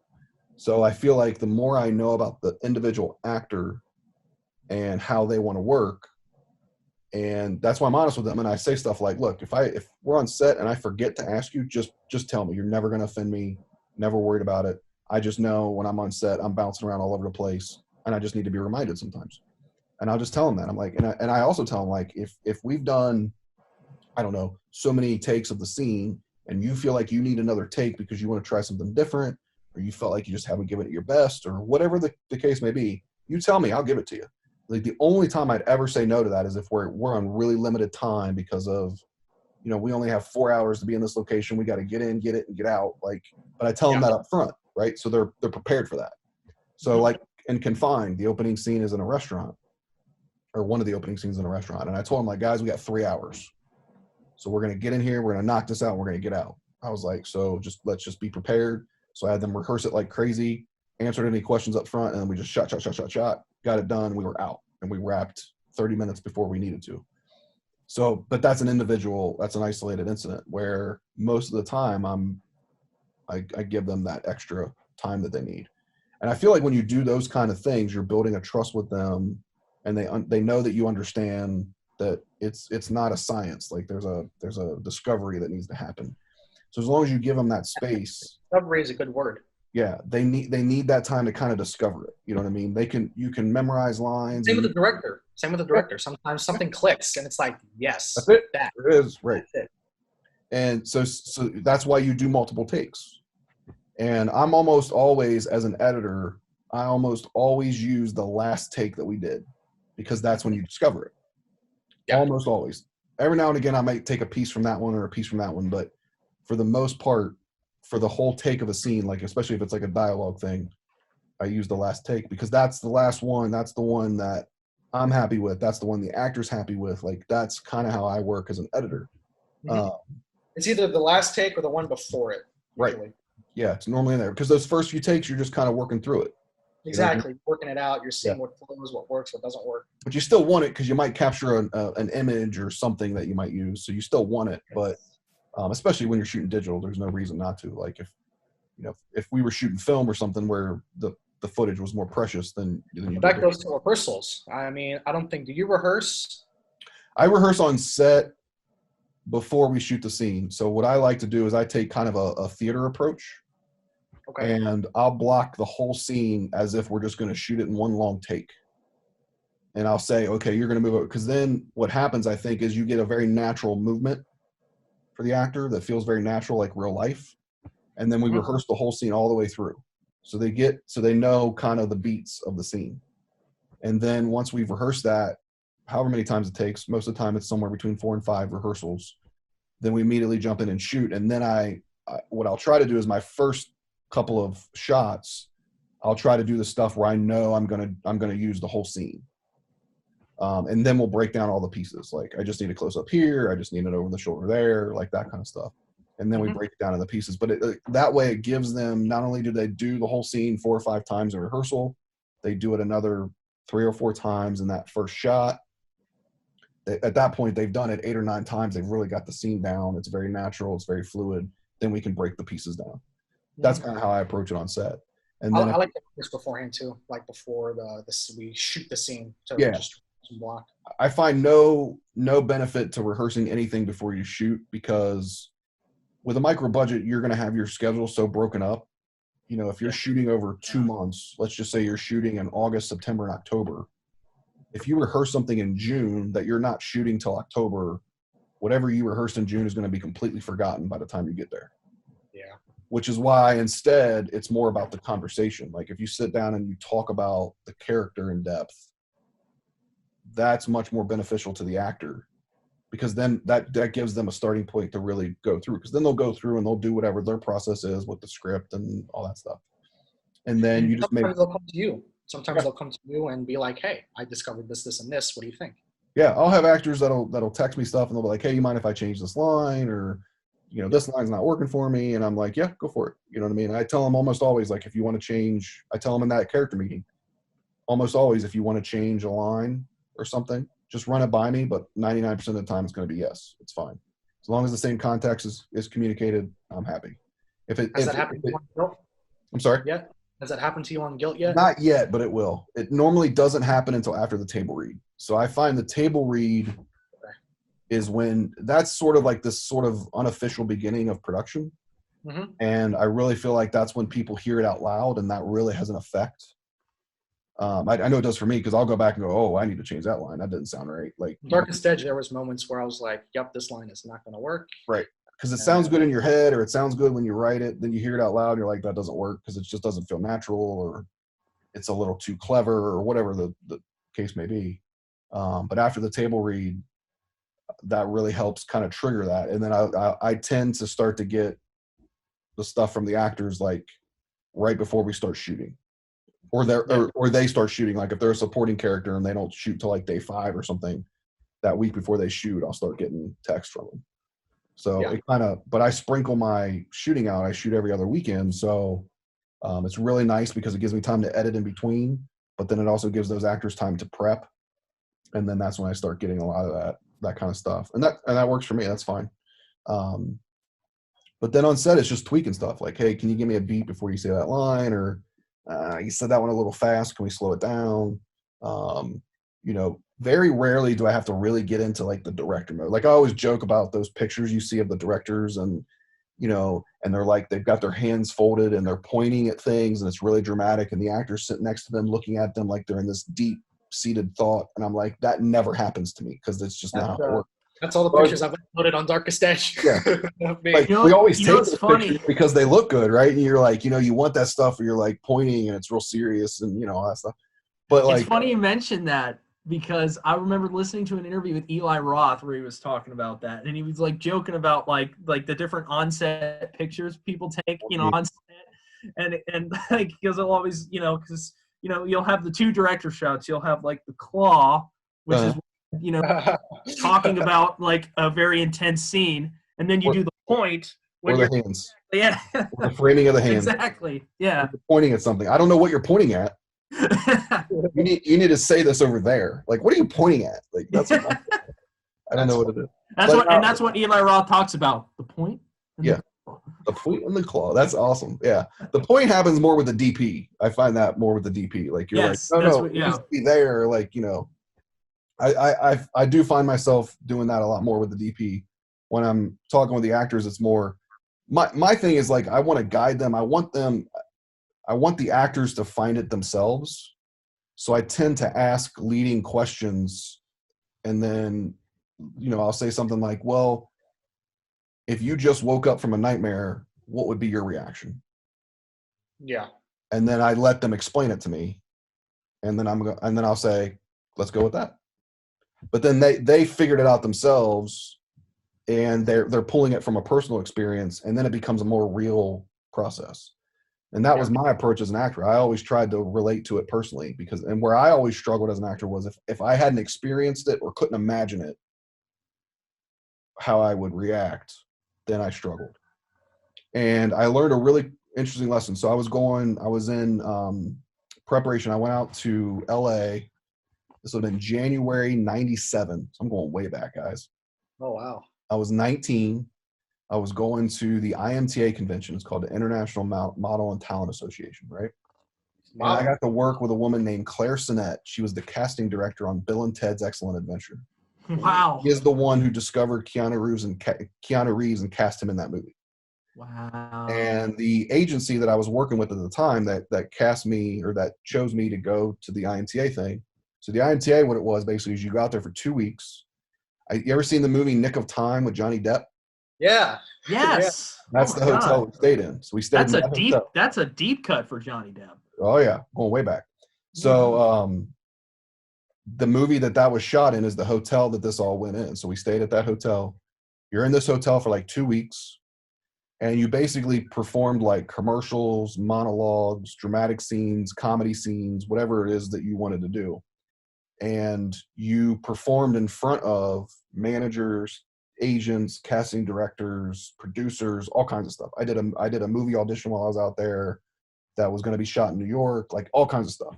So I feel like the more I know about the individual actor and how they want to work, and that's why I'm honest with them. And I say stuff like, look, if we're on set and I forget to ask you, just tell me. You're never going to offend me. Never worried about it. I just know when I'm on set, I'm bouncing around all over the place and I just need to be reminded sometimes. And I'll just tell them that. I'm like, and I also tell them, like, if we've done, I don't know, so many takes of the scene and you feel like you need another take because you want to try something different, or you felt like you just haven't given it your best, or whatever the case may be, you tell me, I'll give it to you. Like, the only time I'd ever say no to that is if we're on really limited time because of, we only have 4 hours to be in this location. We got to get in, get it, and get out. Like, but I tell them that up front, right? So they're prepared for that. So like in Confined, the opening scene is in a restaurant, or one of the opening scenes in a restaurant. And I told them, like, guys, we got 3 hours. So we're going to get in here, we're going to knock this out, and we're going to get out. I was like, so let's just be prepared. So I had them rehearse it like crazy, answered any questions up front, and then we just shot, got it done. We were out, and we wrapped 30 minutes before we needed to. So, but that's an isolated incident where most of the time I give them that extra time that they need. And I feel like when you do those kind of things, you're building a trust with them, and they know that you understand that it's not a science. Like there's a discovery that needs to happen. So as long as you give them that space, Discovery is a good word. yeah, they need that time to kind of discover it. You know what I mean? You can memorize lines. Same with the director. Sometimes something clicks and it's like, yes, That's it. that It is right. that's it. And so that's why you do multiple takes. And I'm almost always, as an editor, I almost always use the last take that we did, because that's when you discover it. Yeah. Almost always. Every now and again, I might take a piece from that one or a piece from that one, but for the most part, for the whole take of a scene, like especially if it's like a dialogue thing, I use the last take, because that's the last one. That's the one that I'm happy with. That's the one the actor's happy with. Like that's kind of how I work as an editor. Mhm. It's either the last take or the one before it. Right. Usually. Yeah, it's normally in there, because those first few takes, you're just kind of working through it. Exactly. Working it out. You're seeing Yeah. what flows, what works, what doesn't work. But you still want it, because you might capture an image or something that you might use. So you still want it, but especially when you're shooting digital, there's no reason not to. Like if we were shooting film or something where the footage was more precious, then you That goes to rehearsals. I mean, I don't think. Do you rehearse? I rehearse on set before we shoot the scene. So what I like to do is I take kind of a theater approach. Okay. And I'll block the whole scene as if we're just going to shoot it in one long take. And I'll say, okay, you're going to move it. Because then what happens, I think, is you get a very natural movement for the actor that feels very natural, like real life. And then we rehearse the whole scene all the way through. So they know kind of the beats of the scene. And then once we've rehearsed that, however many times it takes, most of the time it's somewhere between 4 and 5 rehearsals, then we immediately jump in and shoot. And then what I'll try to do is my first couple of shots, I'll try to do the stuff where I know I'm gonna use the whole scene, and then we'll break down all the pieces. Like I just need a close up here, I just need it over the shoulder there, like that kind of stuff. And then we break it down in the pieces. But that way it gives them, not only do they do the whole scene 4 or 5 times in rehearsal, they do it another 3 or 4 times in that first shot. At that point, they've done it 8 or 9 times. They've really got the scene down. It's very natural. It's very fluid. Then we can break the pieces down. That's kind of how I approach it on set. And then I like to practice beforehand too, like before we shoot the scene. So Yeah. just block. I find no benefit to rehearsing anything before you shoot, because with a micro budget, you're going to have your schedule so broken up. You know, if you're shooting over 2 months, let's just say you're shooting in August, September, and October. If you rehearse something in June that you're not shooting till October, whatever you rehearsed in June is going to be completely forgotten by the time you get there. Yeah. Which is why instead it's more about the conversation. Like if you sit down and you talk about the character in depth, that's much more beneficial to the actor, because then that gives them a starting point to really go through, because then they'll go through and they'll do whatever their process is with the script and all that stuff. And then you just Sometimes they'll come to you. Sometimes they'll come to you and be like, hey, I discovered this, this, and this. What do you think? Yeah, I'll have actors that'll text me stuff and they'll be like, hey, you mind if I change this line, or this line's not working for me, and I'm like, yeah, go for it. You know what I mean? I tell them almost always, like, if you want to change, I tell them in that character meeting, almost always, if you want to change a line or something, just run it by me, but 99% of the time it's going to be yes, it's fine. As long as the same context is communicated, I'm happy. Has that happened to you on Guilt? I'm sorry? Yeah. Has that happened to you on Guilt yet? Not yet, but it will. It normally doesn't happen until after the table read. So I find the table read is when that's sort of like this sort of unofficial beginning of production. Mm-hmm. And I really feel like that's when people hear it out loud, and that really has an effect. I know it does for me, because I'll go back and go, oh, I need to change that line. That didn't sound right. Like Darkest Edge, there was moments where I was like, yep, this line is not going to work. Right. Because it sounds good in your head, or it sounds good when you write it. Then you hear it out loud, and you're like, that doesn't work, because it just doesn't feel natural, or it's a little too clever, or whatever the case may be. But after the table read, that really helps kind of trigger that. And then I tend to start to get the stuff from the actors like right before we start shooting, or they start shooting. Like if they're a supporting character and they don't shoot till like day 5 or something, that week before they shoot, I'll start getting text from them. So Yeah. it kind of, but I sprinkle my shooting out. I shoot every other weekend. So it's really nice because it gives me time to edit in between, but then it also gives those actors time to prep. And then that's when I start getting a lot of that kind of stuff. And that works for me. That's fine. But then on set, it's just tweaking stuff like, hey, can you give me a beat before you say that line? Or you said that one a little fast. Can we slow it down? Very rarely do I have to really get into like the director mode. Like I always joke about those pictures you see of the directors and, and they're like, they've got their hands folded and they're pointing at things and it's really dramatic. And the actor's sitting next to them, looking at them like they're in this deep seated thought. And I'm like, that never happens to me because it's just not how it works. That's all the pictures I've uploaded on Darkest Edge. Yeah. Like we always take those pictures because they look good, right? And you're like, you want that stuff where you're like pointing and it's real serious and all that stuff. But like, it's funny you mentioned that because I remember listening to an interview with Eli Roth where he was talking about that, and he was like joking about like the different on-set pictures people take, on set, and like because they'll always, because you'll have the two director shots, you'll have like the claw, which is talking about like a very intense scene, and then you do the point when you're the hands, yeah, the framing of the hands, exactly, yeah, you're pointing at something. I don't know what you're pointing at. you need to say this over there. Like, what are you pointing at? Like, that's I don't know what it is. That's what Eli Roth talks about. The point. The point and the claw. That's awesome. Yeah, the point happens more with the DP. I find that more with the DP. Like you're like, it needs to be there. Like I do find myself doing that a lot more with the DP. When I'm talking with the actors, it's more my thing is like I want to guide them. I want the actors to find it themselves. So I tend to ask leading questions and then, I'll say something like, well, if you just woke up from a nightmare, what would be your reaction? Yeah. And then I let them explain it to me. And then I'll say, let's go with that. But then they figured it out themselves and they're pulling it from a personal experience. And then it becomes a more real process. And that was my approach as an actor. I always tried to relate to it personally and where I always struggled as an actor was if I hadn't experienced it or couldn't imagine it, how I would react, then I struggled. And I learned a really interesting lesson. So I was in preparation. I went out to LA. This would have been January 97. So I'm going way back, guys. Oh, wow. I was 19. I was going to the IMTA convention. It's called the International Model and Talent Association, right? Wow. And I got to work with a woman named Claire Sinnett. She was the casting director on Bill and Ted's Excellent Adventure. Wow. He is the one who discovered Keanu Reeves and cast him in that movie. Wow. And the agency that I was working with at the time that cast me or that chose me to go to the IMTA thing. So the IMTA, what it was basically is you go out there for 2 weeks. You ever seen the movie Nick of Time with Johnny Depp? Yeah. Yes. That's the hotel we stayed in. So we stayed in that hotel. That's a deep cut for Johnny Depp. Oh yeah, going way back. So the movie that was shot in is the hotel that this all went in. So we stayed at that hotel. You're in this hotel for like 2 weeks, and you basically performed like commercials, monologues, dramatic scenes, comedy scenes, whatever it is that you wanted to do. And you performed in front of managers, agents, casting directors, producers, all kinds of stuff. I did a movie audition while I was out there that was going to be shot in New York, like all kinds of stuff.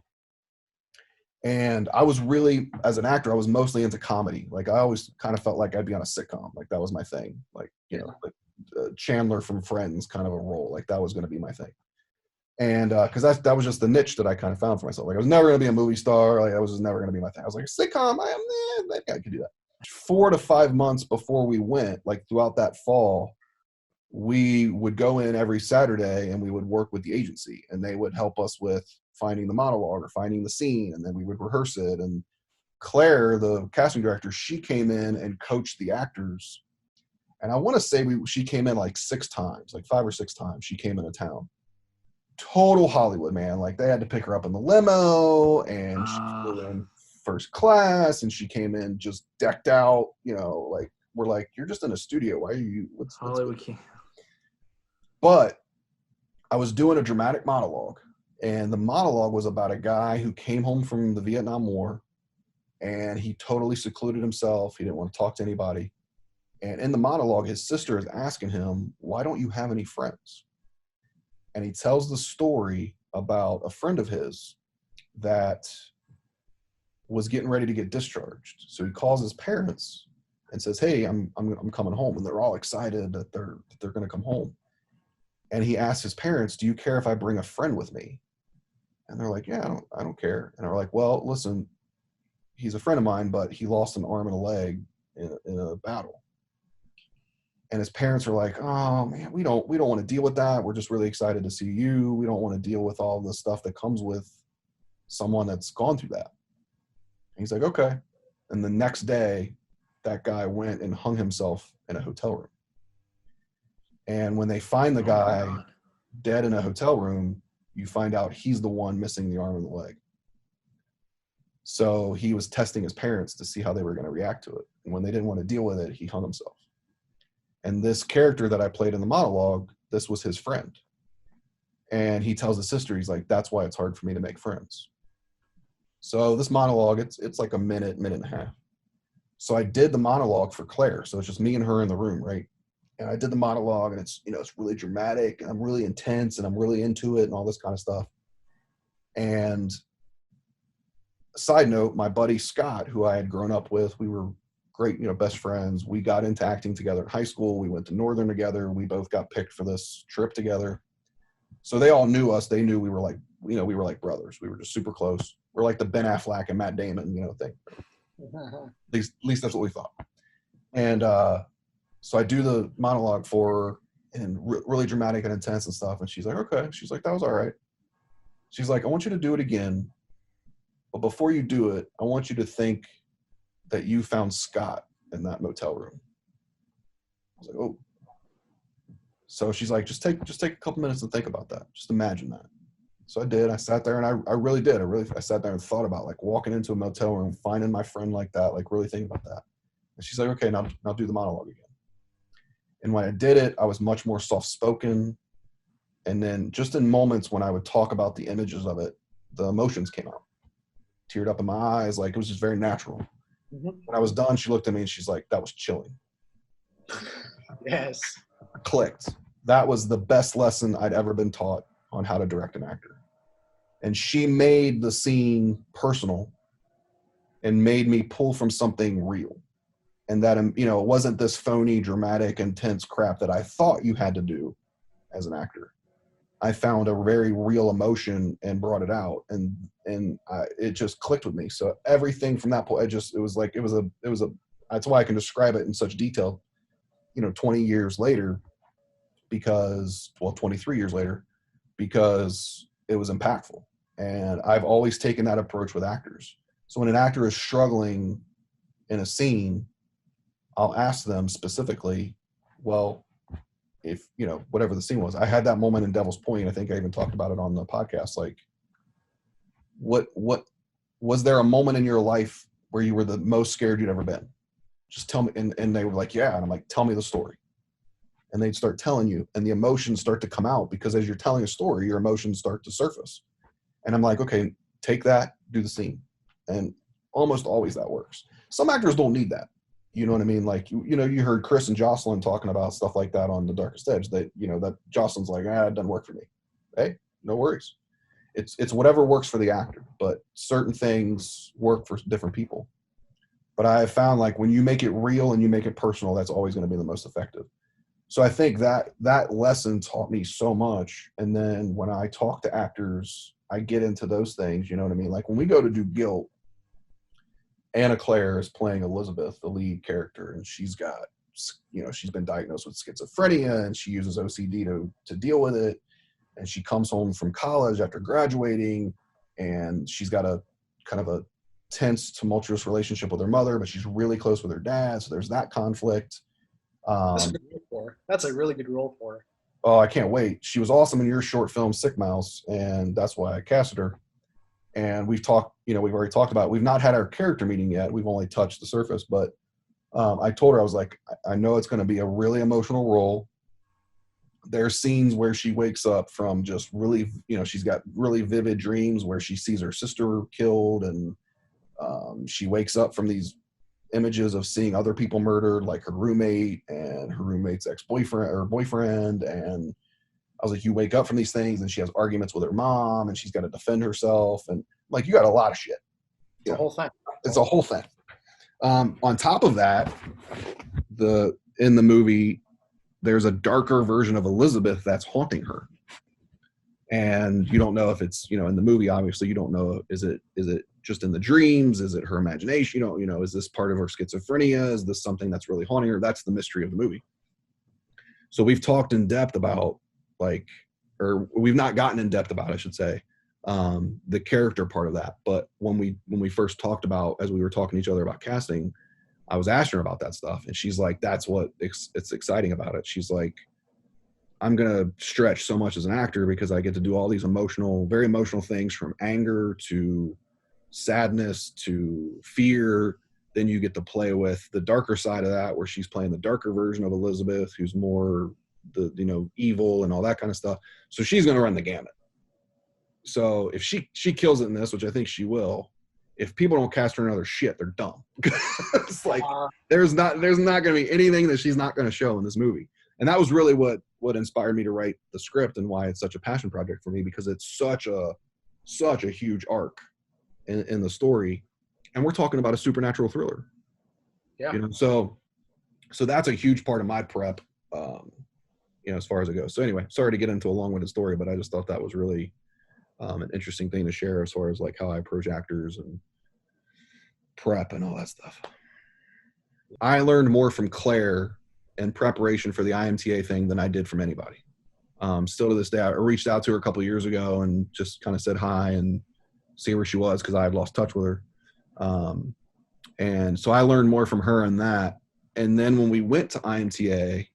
And I was really, as an actor, I was mostly into comedy. Like I always kind of felt like I'd be on a sitcom. Like that was my thing. Like, like Chandler from Friends kind of a role. Like that was going to be my thing. And because that was just the niche that I kind of found for myself. Like I was never going to be a movie star. Like that was just never going to be my thing. I was like, sitcom, I could do that. 4 to 5 months before we went, like throughout that fall, we would go in every Saturday and we would work with the agency and they would help us with finding the monologue or finding the scene, and then we would rehearse it. And Claire, the casting director, she came in and coached the actors. And I want to say she came in like 6 times, like 5 or 6 times she came into town. Total Hollywood, man. Like they had to pick her up in the limo and she flew in first class and she came in just decked out, like we're like, you're just in a studio. Why are you what's Hollywood King? But I was doing a dramatic monologue, and the monologue was about a guy who came home from the Vietnam War and he totally secluded himself. He didn't want to talk to anybody. And in the monologue, his sister is asking him, why don't you have any friends? And he tells the story about a friend of his that was getting ready to get discharged. So he calls his parents and says, hey, I'm coming home. And they're all excited that they're going to come home. And he asks his parents, do you care if I bring a friend with me? And they're like, yeah, I don't care. And they're like, well, listen, he's a friend of mine, but he lost an arm and a leg in a battle. And his parents are like, oh man, we don't want to deal with that. We're just really excited to see you. We don't want to deal with all the stuff that comes with someone that's gone through that. And he's like, okay. And the next day, that guy went and hung himself in a hotel room. And when they find the guy dead in a hotel room, you find out he's the one missing the arm and the leg. So he was testing his parents to see how they were going to react to it. And when they didn't want to deal with it, he hung himself. And this character that I played in the monologue, this was his friend. And he tells his sister, he's like, that's why it's hard for me to make friends. So this monologue, it's like a minute and a half. So I did the monologue for Claire. So it's just me and her in the room, right? And I did the monologue, and it's really dramatic, and I'm really intense, and I'm really into it, and all this kind of stuff. And side note, my buddy Scott, who I had grown up with, we were great, best friends. We got into acting together in high school. We went to Northern together. We both got picked for this trip together. So they all knew us. They knew we were like, we were like brothers. We were just super close. We're like the Ben Affleck and Matt Damon, thing. At least that's what we thought. And so I do the monologue for her, and really dramatic and intense and stuff. And she's like, okay. She's like, that was all right. She's like, I want you to do it again. But before you do it, I want you to think that you found Scott in that motel room. I was like, oh. So she's like, just take a couple minutes to think about that. Just imagine that. So I did. I sat there, and I really did. I sat there and thought about like walking into a motel room, finding my friend like that, like really thinking about that. And she's like, okay, now do the monologue again. And when I did it, I was much more soft-spoken. And then just in moments when I would talk about the images of it, the emotions came out. Teared up in my eyes. Like, it was just very natural. Mm-hmm. When I was done, she looked at me and she's like, that was chilling. Yes. Clicked. That was the best lesson I'd ever been taught on how to direct an actor. And she made the scene personal and made me pull from something real. And that, it wasn't this phony, dramatic, intense crap that I thought you had to do as an actor. I found a very real emotion and brought it out, and it just clicked with me. So everything from that point, it was a. That's why I can describe it in such detail. 20 years later, 23 years later, because it was impactful. And I've always taken that approach with actors. So when an actor is struggling in a scene, I'll ask them specifically, well, if, whatever the scene was. I had that moment in Devil's Point. I think I even talked about it on the podcast. Like, what was there a moment in your life where you were the most scared you'd ever been? Just tell me. And they were like, yeah. And I'm like, tell me the story. And they'd start telling you, and the emotions start to come out, because as you're telling a story, your emotions start to surface. And I'm like, okay, take that, do the scene. And almost always that works. Some actors don't need that. You know what I mean? Like, you heard Chris and Jocelyn talking about stuff like that on The Darkest Edge, that, that Jocelyn's like, it doesn't work for me. Hey, no worries. It's whatever works for the actor, but certain things work for different people. But I have found, like, when you make it real and you make it personal, that's always going to be the most effective. So I think that lesson taught me so much. And then when I talk to actors, I get into those things, you know what I mean? Like, when we go to do Guilt, Anna Claire is playing Elizabeth, the lead character, and she's got, she's been diagnosed with schizophrenia, and she uses OCD to deal with it. And she comes home from college after graduating, and she's got a kind of a tense, tumultuous relationship with her mother, but she's really close with her dad. So there's that conflict. That's a really good role for her. Oh, I can't wait. She was awesome in your short film, Sick Mouse, and that's why I casted her. And we've already talked about it. We've not had our character meeting yet. We've only touched the surface, but I told her, I was like, I know it's going to be a really emotional role. There's scenes where she wakes up from just really, she's got really vivid dreams where she sees her sister killed, and she wakes up from these images of seeing other people murdered, like her roommate and her roommate's ex-boyfriend or boyfriend. And I was like, you wake up from these things and she has arguments with her mom and she's got to defend herself. And like, you got a lot of shit. It's a whole thing. It's a whole thing. On top of that, in the movie, there's a darker version of Elizabeth that's haunting her. And you don't know if it's, in the movie, obviously you don't know, is it just in the dreams? Is it her imagination? Is this part of her schizophrenia? Is this something that's really haunting her? That's the mystery of the movie. So we've talked in depth about or we've not gotten in depth about, I should say, the character part of that. But when we first talked about, as we were talking to each other about casting, I was asking her about that stuff. And she's like, that's what it's exciting about it. She's like, I'm going to stretch so much as an actor because I get to do all these very emotional things, from anger to sadness to fear. Then you get to play with the darker side of that, where she's playing the darker version of Elizabeth, who's more evil and all that kind of stuff. So she's going to run the gamut. So if she kills it in this, which I think she will, if people don't cast her in other shit, they're dumb. It's like, there's not going to be anything that she's not going to show in this movie. And that was really what inspired me to write the script and why it's such a passion project for me, because it's such a huge arc in the story. And we're talking about a supernatural thriller. Yeah. So that's a huge part of my prep, as far as it goes. So anyway, sorry to get into a long-winded story, but I just thought that was really an interesting thing to share as far as like how I approach actors and prep and all that stuff. I learned more from Claire in preparation for the IMTA thing than I did from anybody. Still to this day, I reached out to her a couple of years ago and just kind of said hi and see where she was, because I had lost touch with her. And so I learned more from her in that. And then when we went to IMTA,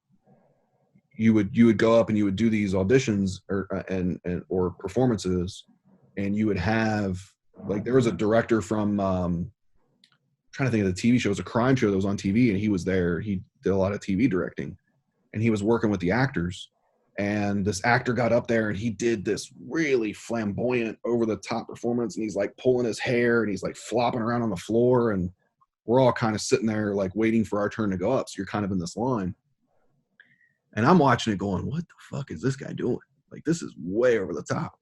you would go up and you would do these auditions or performances, and you would have, like, there was a director from trying to think of the TV show. It was a crime show that was on TV, and he was there. He did a lot of TV directing, and he was working with the actors. And this actor got up there and he did this really flamboyant, over the top performance. And he's like pulling his hair and he's like flopping around on the floor. And we're all kind of sitting there like waiting for our turn to go up. So you're kind of in this line. And I'm watching it going, what the fuck is this guy doing? Like, this is way over the top.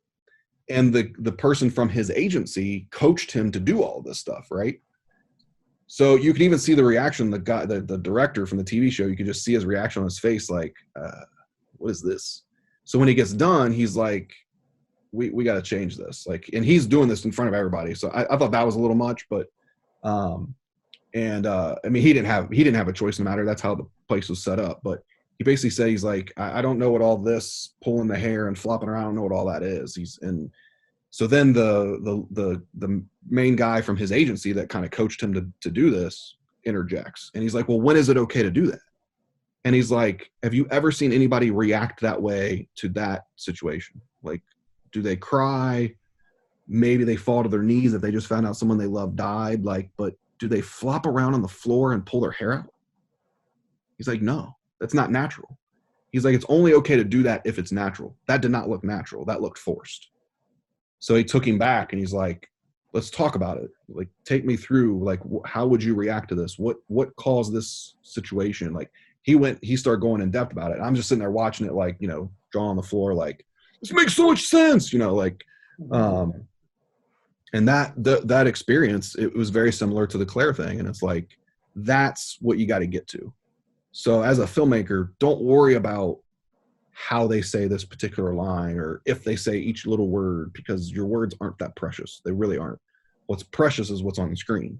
And the person from his agency coached him to do all this stuff, right? So you can even see the reaction, the director from the TV show, you could just see his reaction on his face, like, what is this? So when he gets done, he's like, we got to change this. Like, and he's doing this in front of everybody. So I thought that was a little much, but, I mean, he didn't have a choice in the matter. That's how the place was set up. But he basically said, he's like, I don't know what all this pulling the hair and flopping around, I don't know what all that is. So then the main guy from his agency that kind of coached him to do this interjects. And he's like, well, when is it okay to do that? And he's like, have you ever seen anybody react that way to that situation? Like, do they cry? Maybe they fall to their knees if they just found out someone they love died. Like, but do they flop around on the floor and pull their hair out? He's like, no, that's not natural. He's like, it's only okay to do that if it's natural. That did not look natural. That looked forced. So he took him back and he's like, let's talk about it. Like, take me through, like, how would you react to this? What caused this situation? Like, he started going in depth about it. I'm just sitting there watching it, like, draw on the floor, like, this makes so much sense, like, and that experience, it was very similar to the Claire thing. And it's like, that's what you got to get to. So as a filmmaker, don't worry about how they say this particular line or if they say each little word, because your words aren't that precious. They really aren't. What's precious is what's on the screen.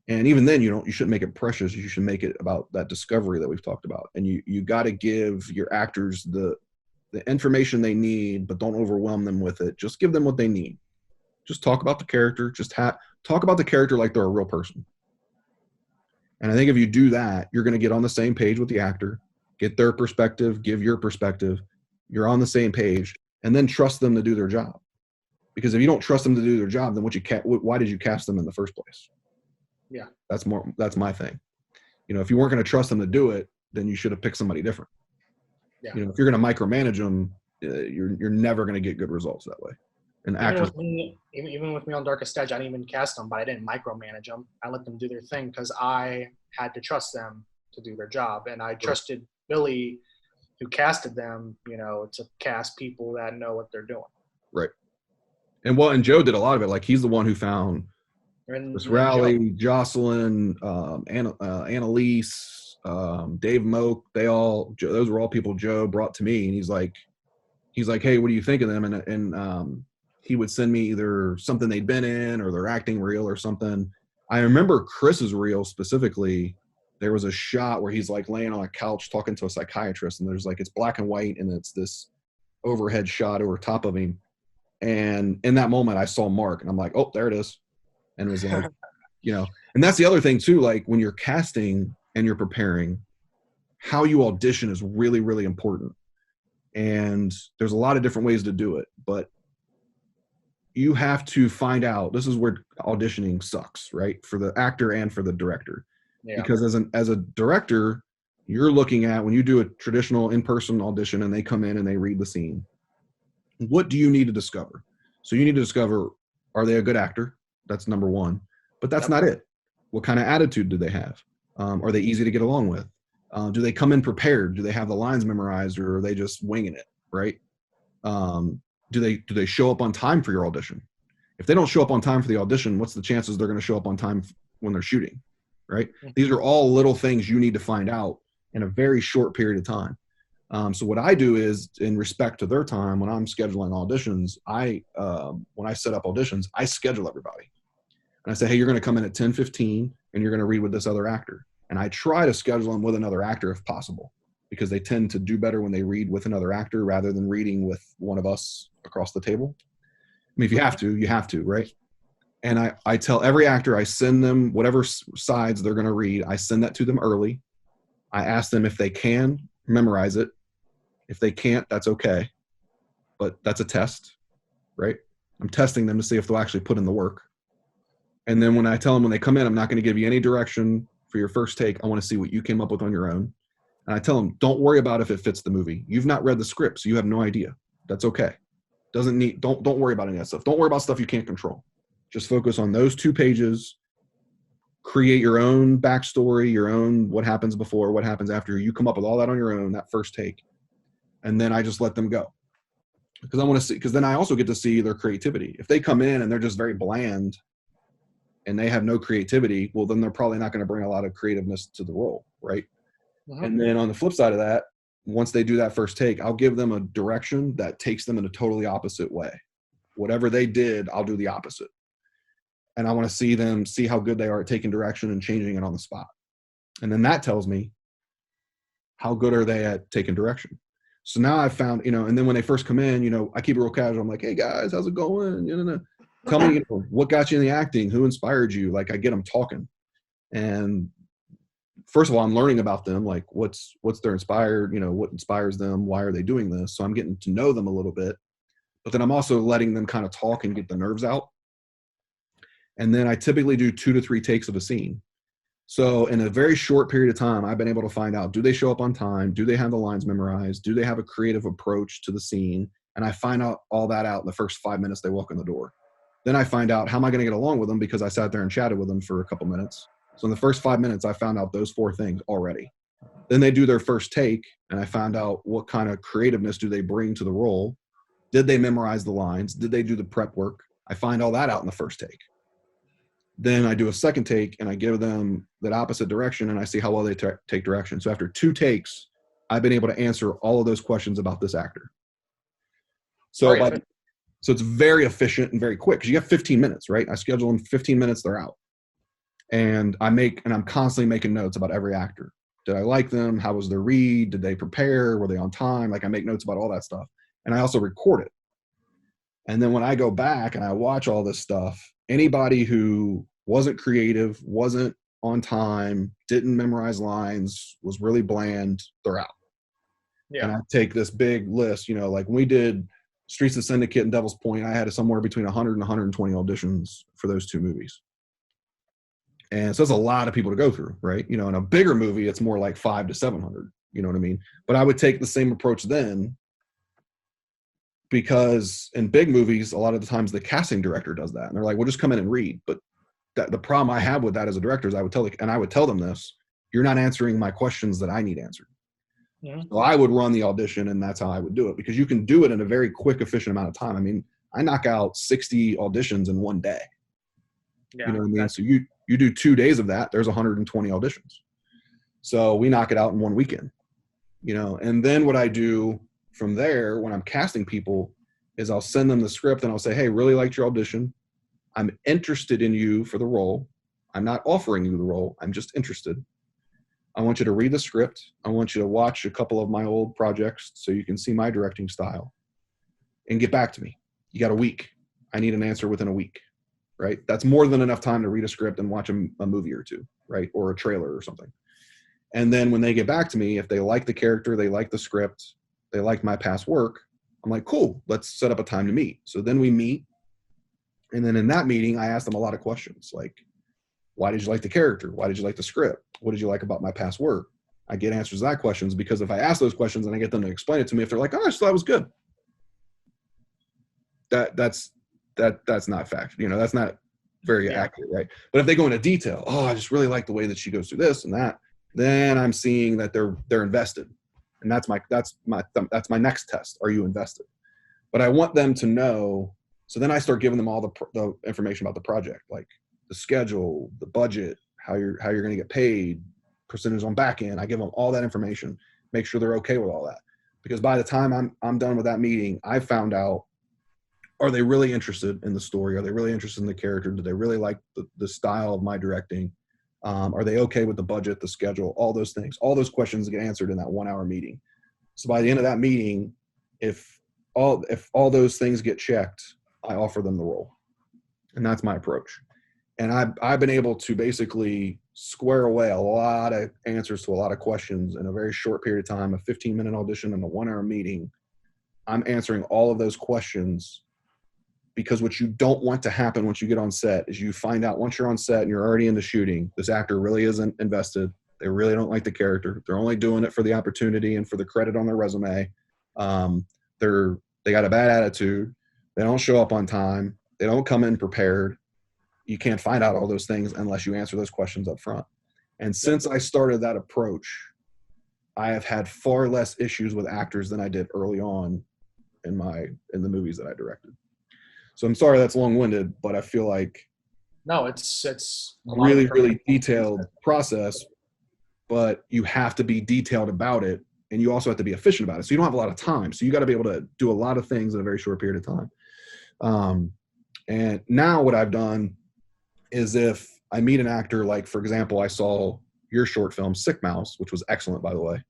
And even then, you shouldn't make it precious. You should make it about that discovery that we've talked about. And you got to give your actors the information they need, but don't overwhelm them with it. Just give them what they need. Just talk about the character. Talk about the character like they're a real person. And I think if you do that, you're going to get on the same page with the actor, get their perspective, give your perspective. You're on the same page, and then trust them to do their job. Because if you don't trust them to do their job, then why did you cast them in the first place? Yeah. That's my thing. If you weren't going to trust them to do it, then you should have picked somebody different. Yeah. If you're going to micromanage them, you're never going to get good results that way. And Even actors, with me, even with me on Darkest Edge, I didn't even cast them, but I didn't micromanage them. I let them do their thing because I had to trust them to do their job, and I trusted Billy, who casted them, to cast people that know what they're doing. right. And Joe did a lot of it. Like, he's the one who found Miss Rowley, Jocelyn, Annalise, Dave Moak. Those were all people Joe brought to me, and he's like, hey, what do you think of them? And he would send me either something they'd been in or their acting reel or something. I remember Chris's reel specifically. There was a shot where he's like laying on a couch talking to a psychiatrist, and there's like, it's black and white, and it's this overhead shot over top of him. And in that moment, I saw Mark, and I'm like, oh, there it is. And it was like, and that's the other thing too. Like, when you're casting and you're preparing, how you audition is really, really important. And there's a lot of different ways to do it, but you have to find out. This is where auditioning sucks, right? For the actor and for the director. Yeah. Because as a director, you're looking at, when you do a traditional in-person audition and they come in and they read the scene, what do you need to discover? So you need to discover, are they a good actor? That's number one. But that's not it. What kind of attitude do they have? Are they easy to get along with? Do they come in prepared? Do they have the lines memorized, or are they just winging it, right? Do they show up on time for your audition? If they don't show up on time for the audition, what's the chances they're going to show up on time when they're shooting, right? These are all little things you need to find out in a very short period of time. So what I do is, in respect to their time, when I'm scheduling auditions, when I set up auditions, I schedule everybody. And I say, hey, you're going to come in at 10:15 and you're going to read with this other actor. And I try to schedule them with another actor if possible, because they tend to do better when they read with another actor rather than reading with one of us across the table. I mean, if you have to, right? And I tell every actor, I send them whatever sides they're going to read. I send that to them early. I ask them if they can memorize it. If they can't, that's okay. But that's a test, right? I'm testing them to see if they'll actually put in the work. And then when I tell them, when they come in, I'm not going to give you any direction for your first take. I want to see what you came up with on your own. And I tell them, don't worry about if it fits the movie. You've not read the script, so you have no idea. That's okay. Don't worry about any of that stuff. Don't worry about stuff you can't control. Just focus on those 2 pages. Create your own backstory, your own what happens before, what happens after. You come up with all that on your own, that first take. And then I just let them go. Because I want to see, because then I also get to see their creativity. If they come in and they're just very bland and they have no creativity, well, then they're probably not going to bring a lot of creativeness to the role, right? Mm-hmm. And then on the flip side of that, once they do that first take, I'll give them a direction that takes them in a totally opposite way. Whatever they did, I'll do the opposite. And I want to see how good they are at taking direction and changing it on the spot. And then that tells me, how good are they at taking direction? So now I've found, and then when they first come in, I keep it real casual. I'm like, hey guys, how's it going? Tell me, what got you in the acting? Who inspired you? Like, I get them talking. And first of all, I'm learning about them. Like, what's their inspired, what inspires them? Why are they doing this? So I'm getting to know them a little bit, but then I'm also letting them kind of talk and get the nerves out. And then I typically do 2 to 3 takes of a scene. So in a very short period of time, I've been able to find out, do they show up on time? Do they have the lines memorized? Do they have a creative approach to the scene? And I find out all that out in the first 5 minutes they walk in the door. Then I find out, how am I going to get along with them, because I sat there and chatted with them for a couple minutes. So in the first 5 minutes, I found out those 4 things already. Then they do their first take, and I found out what kind of creativeness do they bring to the role. Did they memorize the lines? Did they do the prep work? I find all that out in the first take. Then I do a second take and I give them that opposite direction, and I see how well they take direction. So after 2 takes, I've been able to answer all of those questions about this actor. So it's very efficient and very quick, because you have 15 minutes, right? I schedule them 15 minutes, they're out. And I'm constantly making notes about every actor. Did I like them? How was their read? Did they prepare? Were they on time? Like, I make notes about all that stuff. And I also record it. And then when I go back and I watch all this stuff, anybody who wasn't creative, wasn't on time, didn't memorize lines, was really bland, they're out. Yeah. And I take this big list, like when we did Streets of Syndicate and Devil's Point, I had somewhere between 100 and 120 auditions for those 2 movies. And so that's a lot of people to go through, right? In a bigger movie, it's more like 500 to 700, you know what I mean? But I would take the same approach then, because in big movies, a lot of the times the casting director does that, and they're like, "Well, just come in and read." But the problem I have with that as a director is I would tell them this: you're not answering my questions that I need answered. Mhm. So I would run the audition, and that's how I would do it, because you can do it in a very quick, efficient amount of time. I mean, I knock out 60 auditions in one day. Yeah. You know what I mean? So you do 2 days of that, there's 120 auditions. So we knock it out in one weekend, you know. And then what I do from there when I'm casting people is I'll send them the script and I'll say, "Hey, really liked your audition. I'm interested in you for the role. I'm not offering you the role. I'm just interested. I want you to read the script. I want you to watch a couple of my old projects so you can see my directing style and get back to me. You got a week. I need an answer within a week." Right? That's more than enough time to read a script and watch a movie or two, right? Or a trailer or something. And then when they get back to me, if they like the character, they like the script, they like my past work, I'm like, "Cool, let's set up a time to meet." So then we meet. And then in that meeting, I ask them a lot of questions like, why did you like the character? Why did you like the script? What did you like about my past work? I get answers to that questions, because if I ask those questions and I get them to explain it to me, if they're like, "Oh, I just thought it was good," that's not fact. You know, that's not very accurate, right? But if they go into detail, "Oh, I just really like the way that she goes through this and that," then I'm seeing that they're invested, and that's my next test. Are you invested? But I want them to know. So then I start giving them all the information about the project, like the schedule, the budget, how you're going to get paid, percentage on back end. I give them all that information, make sure they're okay with all that, because by the time I'm done with that meeting, I found out, are they really interested in the story? Are they really interested in the character? Do they really like the style of my directing? Are they okay with the budget, the schedule, all those things? All those questions get answered in that 1 hour meeting. So by the end of that meeting, if all those things get checked, I offer them the role. And that's my approach. And I've been able to basically square away a lot of answers to a lot of questions in a very short period of time, a 15-minute audition and a 1 hour meeting. I'm answering all of those questions, because what you don't want to happen once you get on set is you find out once you're on set and you're already into shooting, this actor really isn't invested. They really don't like the character. They're only doing it for the opportunity and for the credit on their resume. They got a bad attitude. They don't show up on time. They don't come in prepared. You can't find out all those things unless you answer those questions up front. And since I started that approach, I have had far less issues with actors than I did early on in the movies that I directed. So I'm sorry that's long-winded, but I feel like No, it's a lot of really, information. really detailed process, but you have to be detailed about it, and you also have to be efficient about it. So you don't have a lot of time. So you got to be able to do a lot of things in a very short period of time. And now what I've done is, if I meet an actor, like, for example, I saw your short film, Sick Mouse, which was excellent, by the way.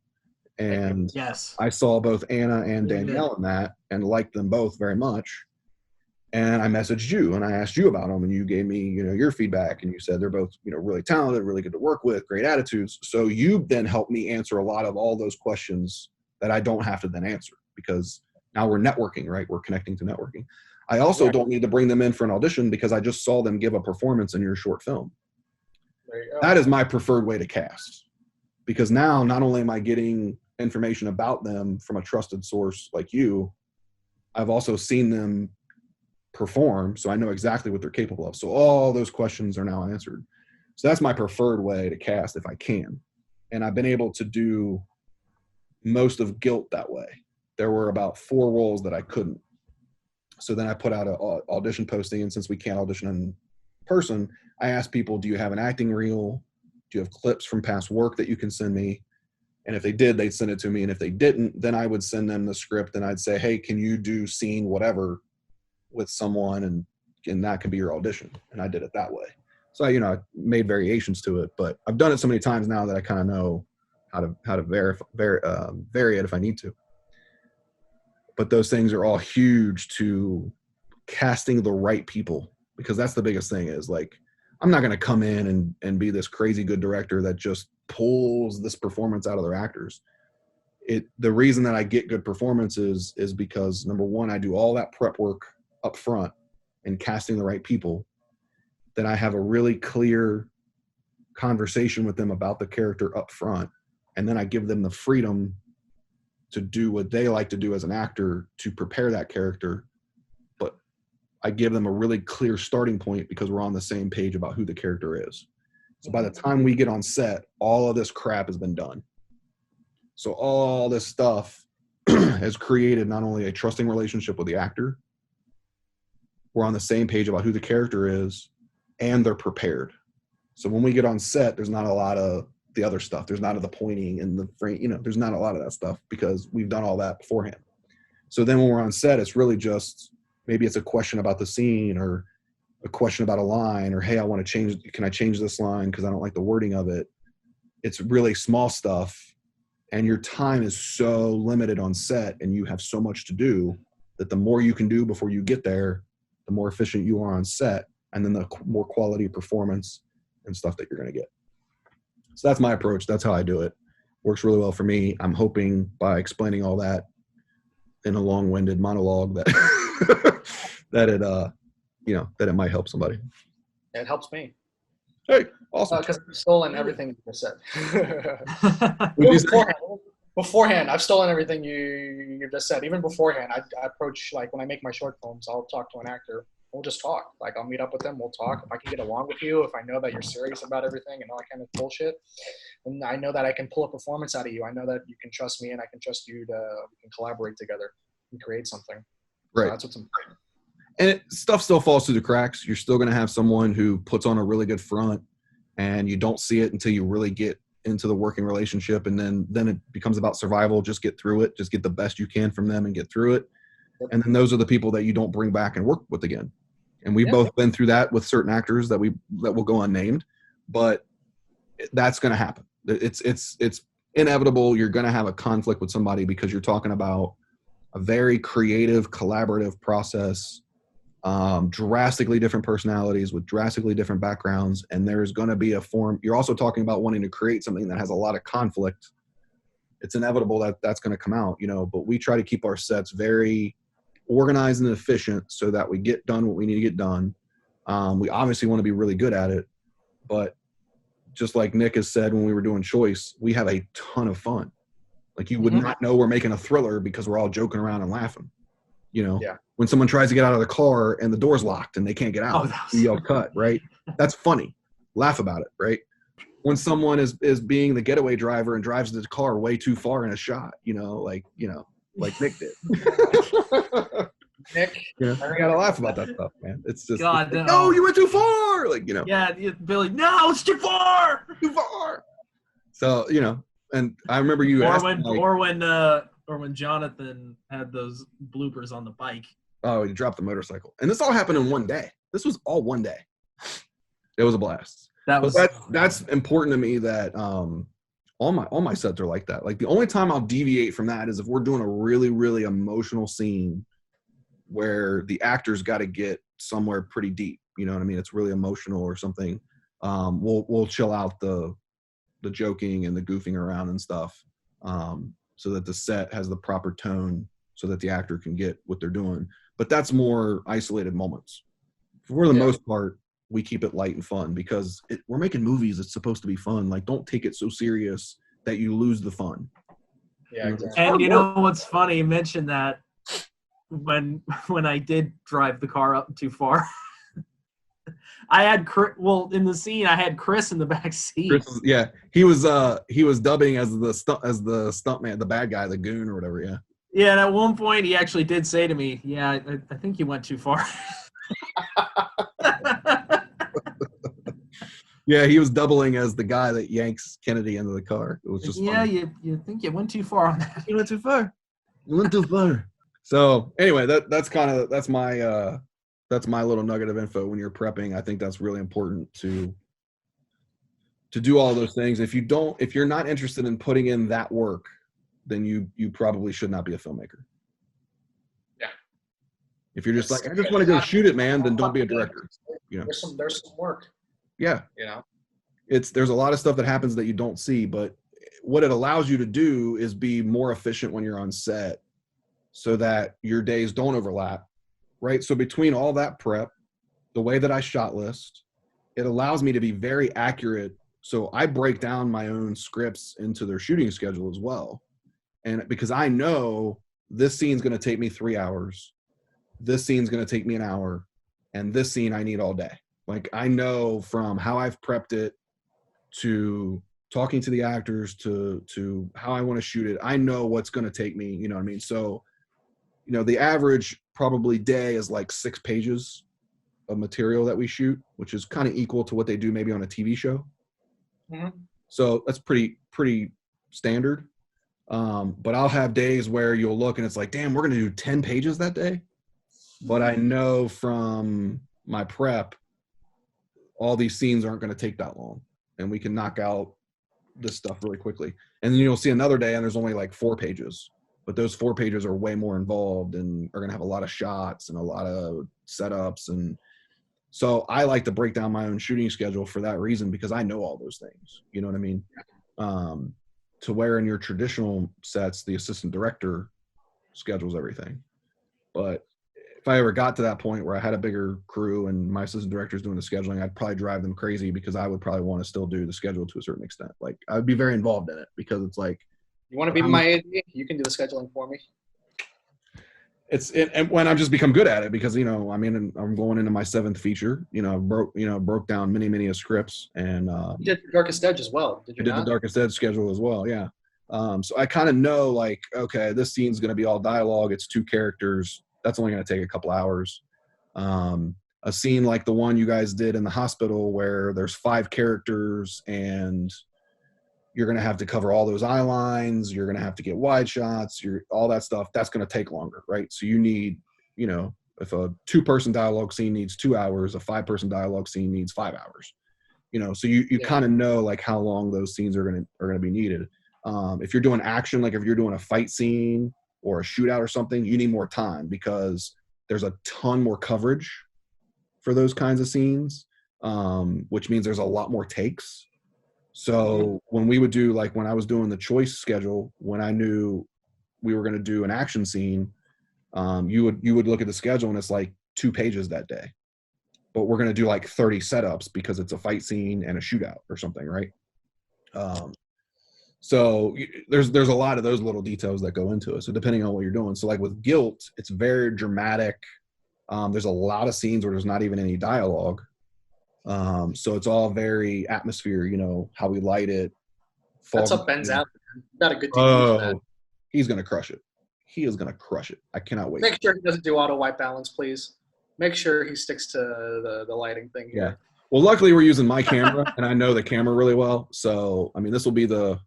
And Yes. I saw both Anna and Really Danielle in that and liked them both very much. And I messaged you and I asked you about them, and you gave me, your feedback, and you said they're both, really talented, really good to work with, great attitudes. So you then helped me answer a lot of all those questions that I don't have to then answer, because now we're networking, right? We're connecting to networking. I also don't need to bring them in for an audition, because I just saw them give a performance in your short film. There you go. That is my preferred way to cast, because now not only am I getting information about them from a trusted source like you, I've also seen them perform, so I know exactly what they're capable of. So all those questions are now answered. So that's my preferred way to cast if I can. And I've been able to do most of Guilt that way. There were about 4 roles that I couldn't. So then I put out an audition posting, and since we can't audition in person, I asked people, do you have an acting reel? Do you have clips from past work that you can send me? And if they did, they'd send it to me. And if they didn't, then I would send them the script, and I'd say, hey, can you do scene whatever with someone, and that could be your audition. And I did it that way. So I made variations to it, but I've done it so many times now that I kind of know how to vary it if I need to. But those things are all huge to casting the right people, because that's the biggest thing. Is like, I'm not going to come in and be this crazy good director that just pulls this performance out of their actors. The reason that I get good performances is because, number one, I do all that prep work up front and casting the right people. Then I have a really clear conversation with them about the character up front, and then I give them the freedom to do what they like to do as an actor to prepare that character. But I give them a really clear starting point because we're on the same page about who the character is. So by the time we get on set, all of this crap has been done. So all this stuff has created not only a trusting relationship with the actor, we're on the same page about who the character is, and they're prepared. So when we get on set, there's not a lot of the other stuff. There's not of the pointing and the frame, you know, there's not a lot of that stuff because we've done all that beforehand. So then when we're on set, it's really just, maybe it's a question about the scene or a question about a line or, hey, I want to change, can I change this line because I don't like the wording of it? It's really small stuff. And your time is so limited on set and you have so much to do that the more you can do before you get there, the more efficient you are on set, and then the more quality performance and stuff that you're going to get. So that's my approach. That's how I do it. Works really well for me. I'm hoping by explaining all that in a long-winded monologue that that it might help somebody. It helps me. Hey, awesome. Because I've stolen everything you just said. What'd beforehand, I've stolen everything you just said. Even beforehand, I approach, like, when I make my short films, I'll talk to an actor. We'll just talk. Like, I'll meet up with them. We'll talk. If I can get along with you, if I know that you're serious about everything and all that kind of bullshit, and I know that I can pull a performance out of you. I know that you can trust me and I can trust you we can collaborate together and create something. Right. So that's what's important. And stuff still falls through the cracks. You're still going to have someone who puts on a really good front and you don't see it until you really get into the working relationship. And then it becomes about survival. Just get through it. Just get the best you can from them and get through it. And then those are the people that you don't bring back and work with again. And we've both been through that with certain actors that will go unnamed, but that's going to happen. It's inevitable. You're going to have a conflict with somebody because you're talking about a very creative, collaborative process, drastically different personalities with drastically different backgrounds. And there's going to be a form. You're also talking about wanting to create something that has a lot of conflict. It's inevitable that that's going to come out, but we try to keep our sets very organized and efficient so that we get done what we need to get done. We obviously want to be really good at it, but just like Nick has said when we were doing Choice, we have a ton of fun. Like, you would not know we're making a thriller because we're all joking around and laughing. When someone tries to get out of the car and the door's locked and they can't get out, we yell cut, right? That's funny. Laugh about it, right? When someone is being the getaway driver and drives the car way too far in a shot, like Nick did. Nick, I gotta laugh about that stuff, man. It's just, God, no, you went too far. Yeah, Billy, no, it's too far. Too far. So, and I remember you or when Jonathan had those bloopers on the bike. Oh, he dropped the motorcycle. And this all happened in one day. This was all one day. It was a blast. That's important to me that all my sets are like that. Like, the only time I'll deviate from that is if we're doing a really, really emotional scene where the actor's got to get somewhere pretty deep. You know what I mean? It's really emotional or something. We'll chill out the joking and the goofing around and stuff, so that the set has the proper tone so that the actor can get what they're doing. But that's more isolated moments. For the most part, we keep it light and fun because we're making movies. It's supposed to be fun. Like, don't take it so serious that you lose the fun. Yeah, exactly. And you know what's funny? You mentioned that when I did drive the car up too far, I had in the scene I had Chris in the back seat. He was dubbing as the stuntman, the bad guy, the goon or whatever. Yeah, and at one point he actually did say to me, "Yeah, I think you went too far." Yeah, he was doubling as the guy that yanks Kennedy into the car. It was just funny. You think you went too far on that. You went too far. You went too far. So anyway, that's my little nugget of info when you're prepping. I think that's really important to do all those things. If you're not interested in putting in that work, then you probably should not be a filmmaker. Yeah. If you're just like, I just want to go shoot it, man, then don't be a director. There's some work. Yeah. There's a lot of stuff that happens that you don't see, but what it allows you to do is be more efficient when you're on set so that your days don't overlap, right? So between all that prep, the way that I shot list, it allows me to be very accurate. So I break down my own scripts into their shooting schedule as well. And because I know this scene's going to take me 3 hours, this scene's going to take me an hour, and this scene I need all day. Like, I know from how I've prepped it to talking to the actors to how I want to shoot it, I know what's going to take me, you know what I mean? So, you know, the average probably day is like 6 pages of material that we shoot, which is kind of equal to what they do maybe on a TV show. Mhm. So that's pretty standard. But I'll have days where you'll look and it's like, damn, we're going to do 10 pages that day. But I know from my prep, all these scenes aren't going to take that long, and we can knock out this stuff really quickly. And then you'll see another day and there's only like 4 pages, but those 4 pages are way more involved and are going to have a lot of shots and a lot of setups. And so I like to break down my own shooting schedule for that reason, because I know all those things, you know what I mean? To where in your traditional sets, the assistant director schedules everything. But if I ever got to that point where I had a bigger crew and my assistant director's doing the scheduling, I'd probably drive them crazy, because I would probably want to still do the schedule to a certain extent. Like, I would be very involved in it, because it's like, You want to be my AD? You can do the scheduling for me. and when I've just become good at it, because, you know, I mean, I'm going into my 7th feature, you know, broke down many of scripts, and You did the Darkest Edge as well, did you I did not? the Darkest Edge schedule as well. Yeah. So I kind of know, like, okay, this scene's going to be all dialogue. It's 2 characters. That's only going to take a couple hours. A scene like the one you guys did in the hospital where there's 5 characters and you're going to have to cover all those eye lines. You're going to have to get wide shots. All that stuff. That's going to take longer, right? So you need, you know, if a 2-person dialogue scene needs 2 hours, a 5-person dialogue scene needs 5 hours. You know, so you kind of know like how long those scenes are going to be needed. If you're doing action, like if you're doing a fight scene or a shootout or something, you need more time, because there's a ton more coverage for those kinds of scenes, which means there's a lot more takes. So when we would do, like when I was doing the choice schedule, when I knew we were going to do an action scene, you would look at the schedule and it's like 2 pages that day, but we're going to do like 30 setups because it's a fight scene and a shootout or something, right? So there's a lot of those little details that go into it. So depending on what you're doing. So like with Guilt, it's very dramatic. There's a lot of scenes where there's not even any dialogue. So it's all very atmosphere, you know, how we light it. That's up Ben's alley. Got a good DVD for that. He's going to crush it. He is going to crush it. I cannot wait. Make sure he doesn't do auto white balance, please. Make sure he sticks to the lighting thing here. Yeah. Well, luckily we're using my camera and I know the camera really well. So, I mean, this will be the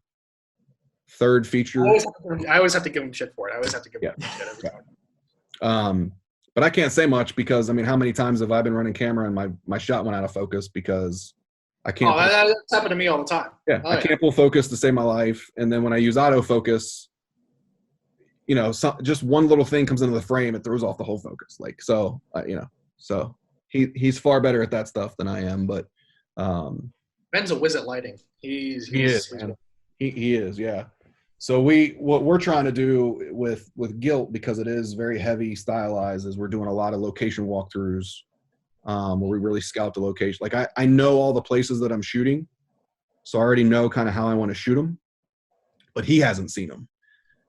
3rd feature. I always have to give him shit for it. I always have to give him shit every time. But I can't say much because, I mean, how many times have I been running camera and my shot went out of focus because I can't. Oh, that's happened to me all the time. Yeah, I can't pull focus to save my life. And then when I use autofocus, you know, just one little thing comes into the frame, it throws off the whole focus. Like, so, you know, so he's far better at that stuff than I am. But Ben's a whiz at lighting. He is, man. He is, yeah. So what we're trying to do with Guilt, because it is very heavy stylized, is we're doing a lot of location walkthroughs where we really scout the location. Like I know all the places that I'm shooting, so I already know kind of how I want to shoot them, but he hasn't seen them.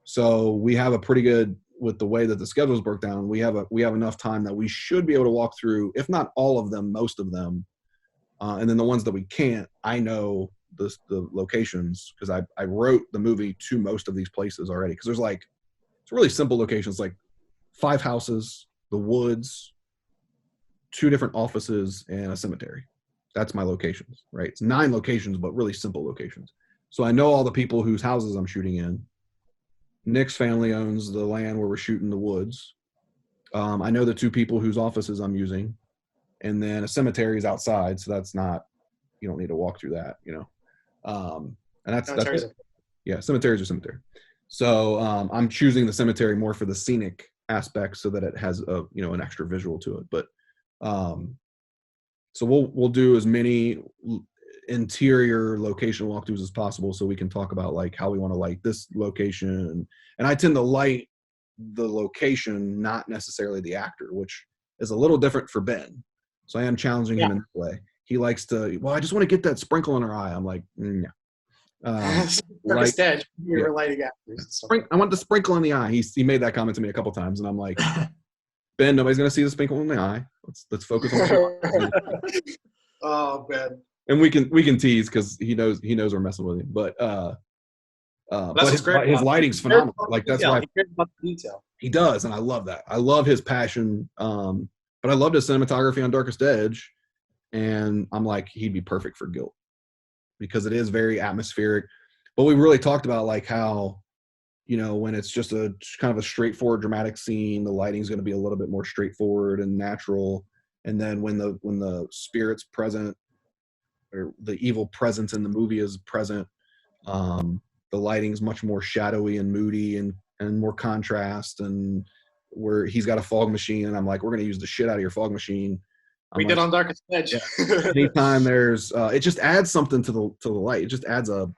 So we have a pretty good, with the way that the schedules broke down, we have enough time that we should be able to walk through, if not all of them, most of them. And then the ones that we can't, I know the locations, because I wrote the movie to most of these places already, because there's like, it's really simple locations, like 5 houses, the woods, 2 different offices, and a cemetery. That's my locations, right? It's 9 locations, but really simple locations. So I know all the people whose houses I'm shooting in. Nick's family owns the land where we're shooting the woods. I know the 2 people whose offices I'm using, and then a cemetery is outside, so that's not, you don't need to walk through that, you know. And that's it. Yeah, cemeteries are cemetery. So I'm choosing the cemetery more for the scenic aspect, so that it has a, you know, an extra visual to it. But so we'll do as many interior location walkthroughs as possible, so we can talk about like how we want to light this location. And I tend to light the location, not necessarily the actor, which is a little different for Ben. So I am challenging him in that way. He likes to, well, I just want to get that sprinkle in her eye. I'm like, no. Darkest Edge, you yeah. were lighting actors. And I want the sprinkle in the eye. He made that comment to me a couple times, and I'm like, Ben, nobody's gonna see the sprinkle in the eye. Let's focus on the Oh, Ben. and we can tease because he knows we're messing with him. But his lighting's phenomenal. Like that's why he cares about the detail. he does, and I love that. I love his passion. But I loved his cinematography on Darkest Edge, and I'm like, he'd be perfect for Guilt because it is very atmospheric. But we really talked about like how, you know, when it's just a kind of a straightforward dramatic scene, the lighting's going to be a little bit more straightforward and natural. And then when the spirit's present or the evil presence in the movie is present, the lighting's much more shadowy and moody and more contrast. And where he's got a fog machine, and I'm like, we're going to use the shit out of your fog machine. We did on Darkest Edge. Yeah. Anytime there's, it just adds something to the light. It just adds a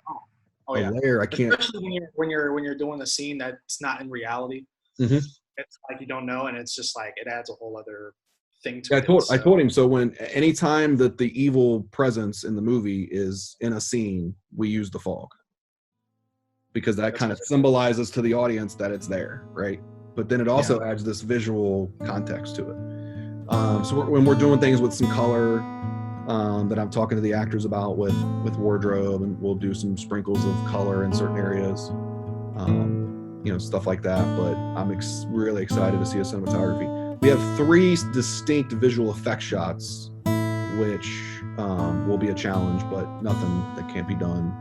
layer. I can't. Especially when you're doing a scene that's not in reality. Mm-hmm. It's like you don't know, and it's just like it adds a whole other thing to it. I told him so. Anytime that the evil presence in the movie is in a scene, we use the fog because that kind of symbolizes to the audience that it's there, right? But then it also adds this visual context to it. So when we're doing things with some color, that I'm talking to the actors about with wardrobe, and we'll do some sprinkles of color in certain areas, you know, stuff like that. But I'm really excited to see a cinematography. We have 3 distinct visual effect shots, which will be a challenge, but nothing that can't be done.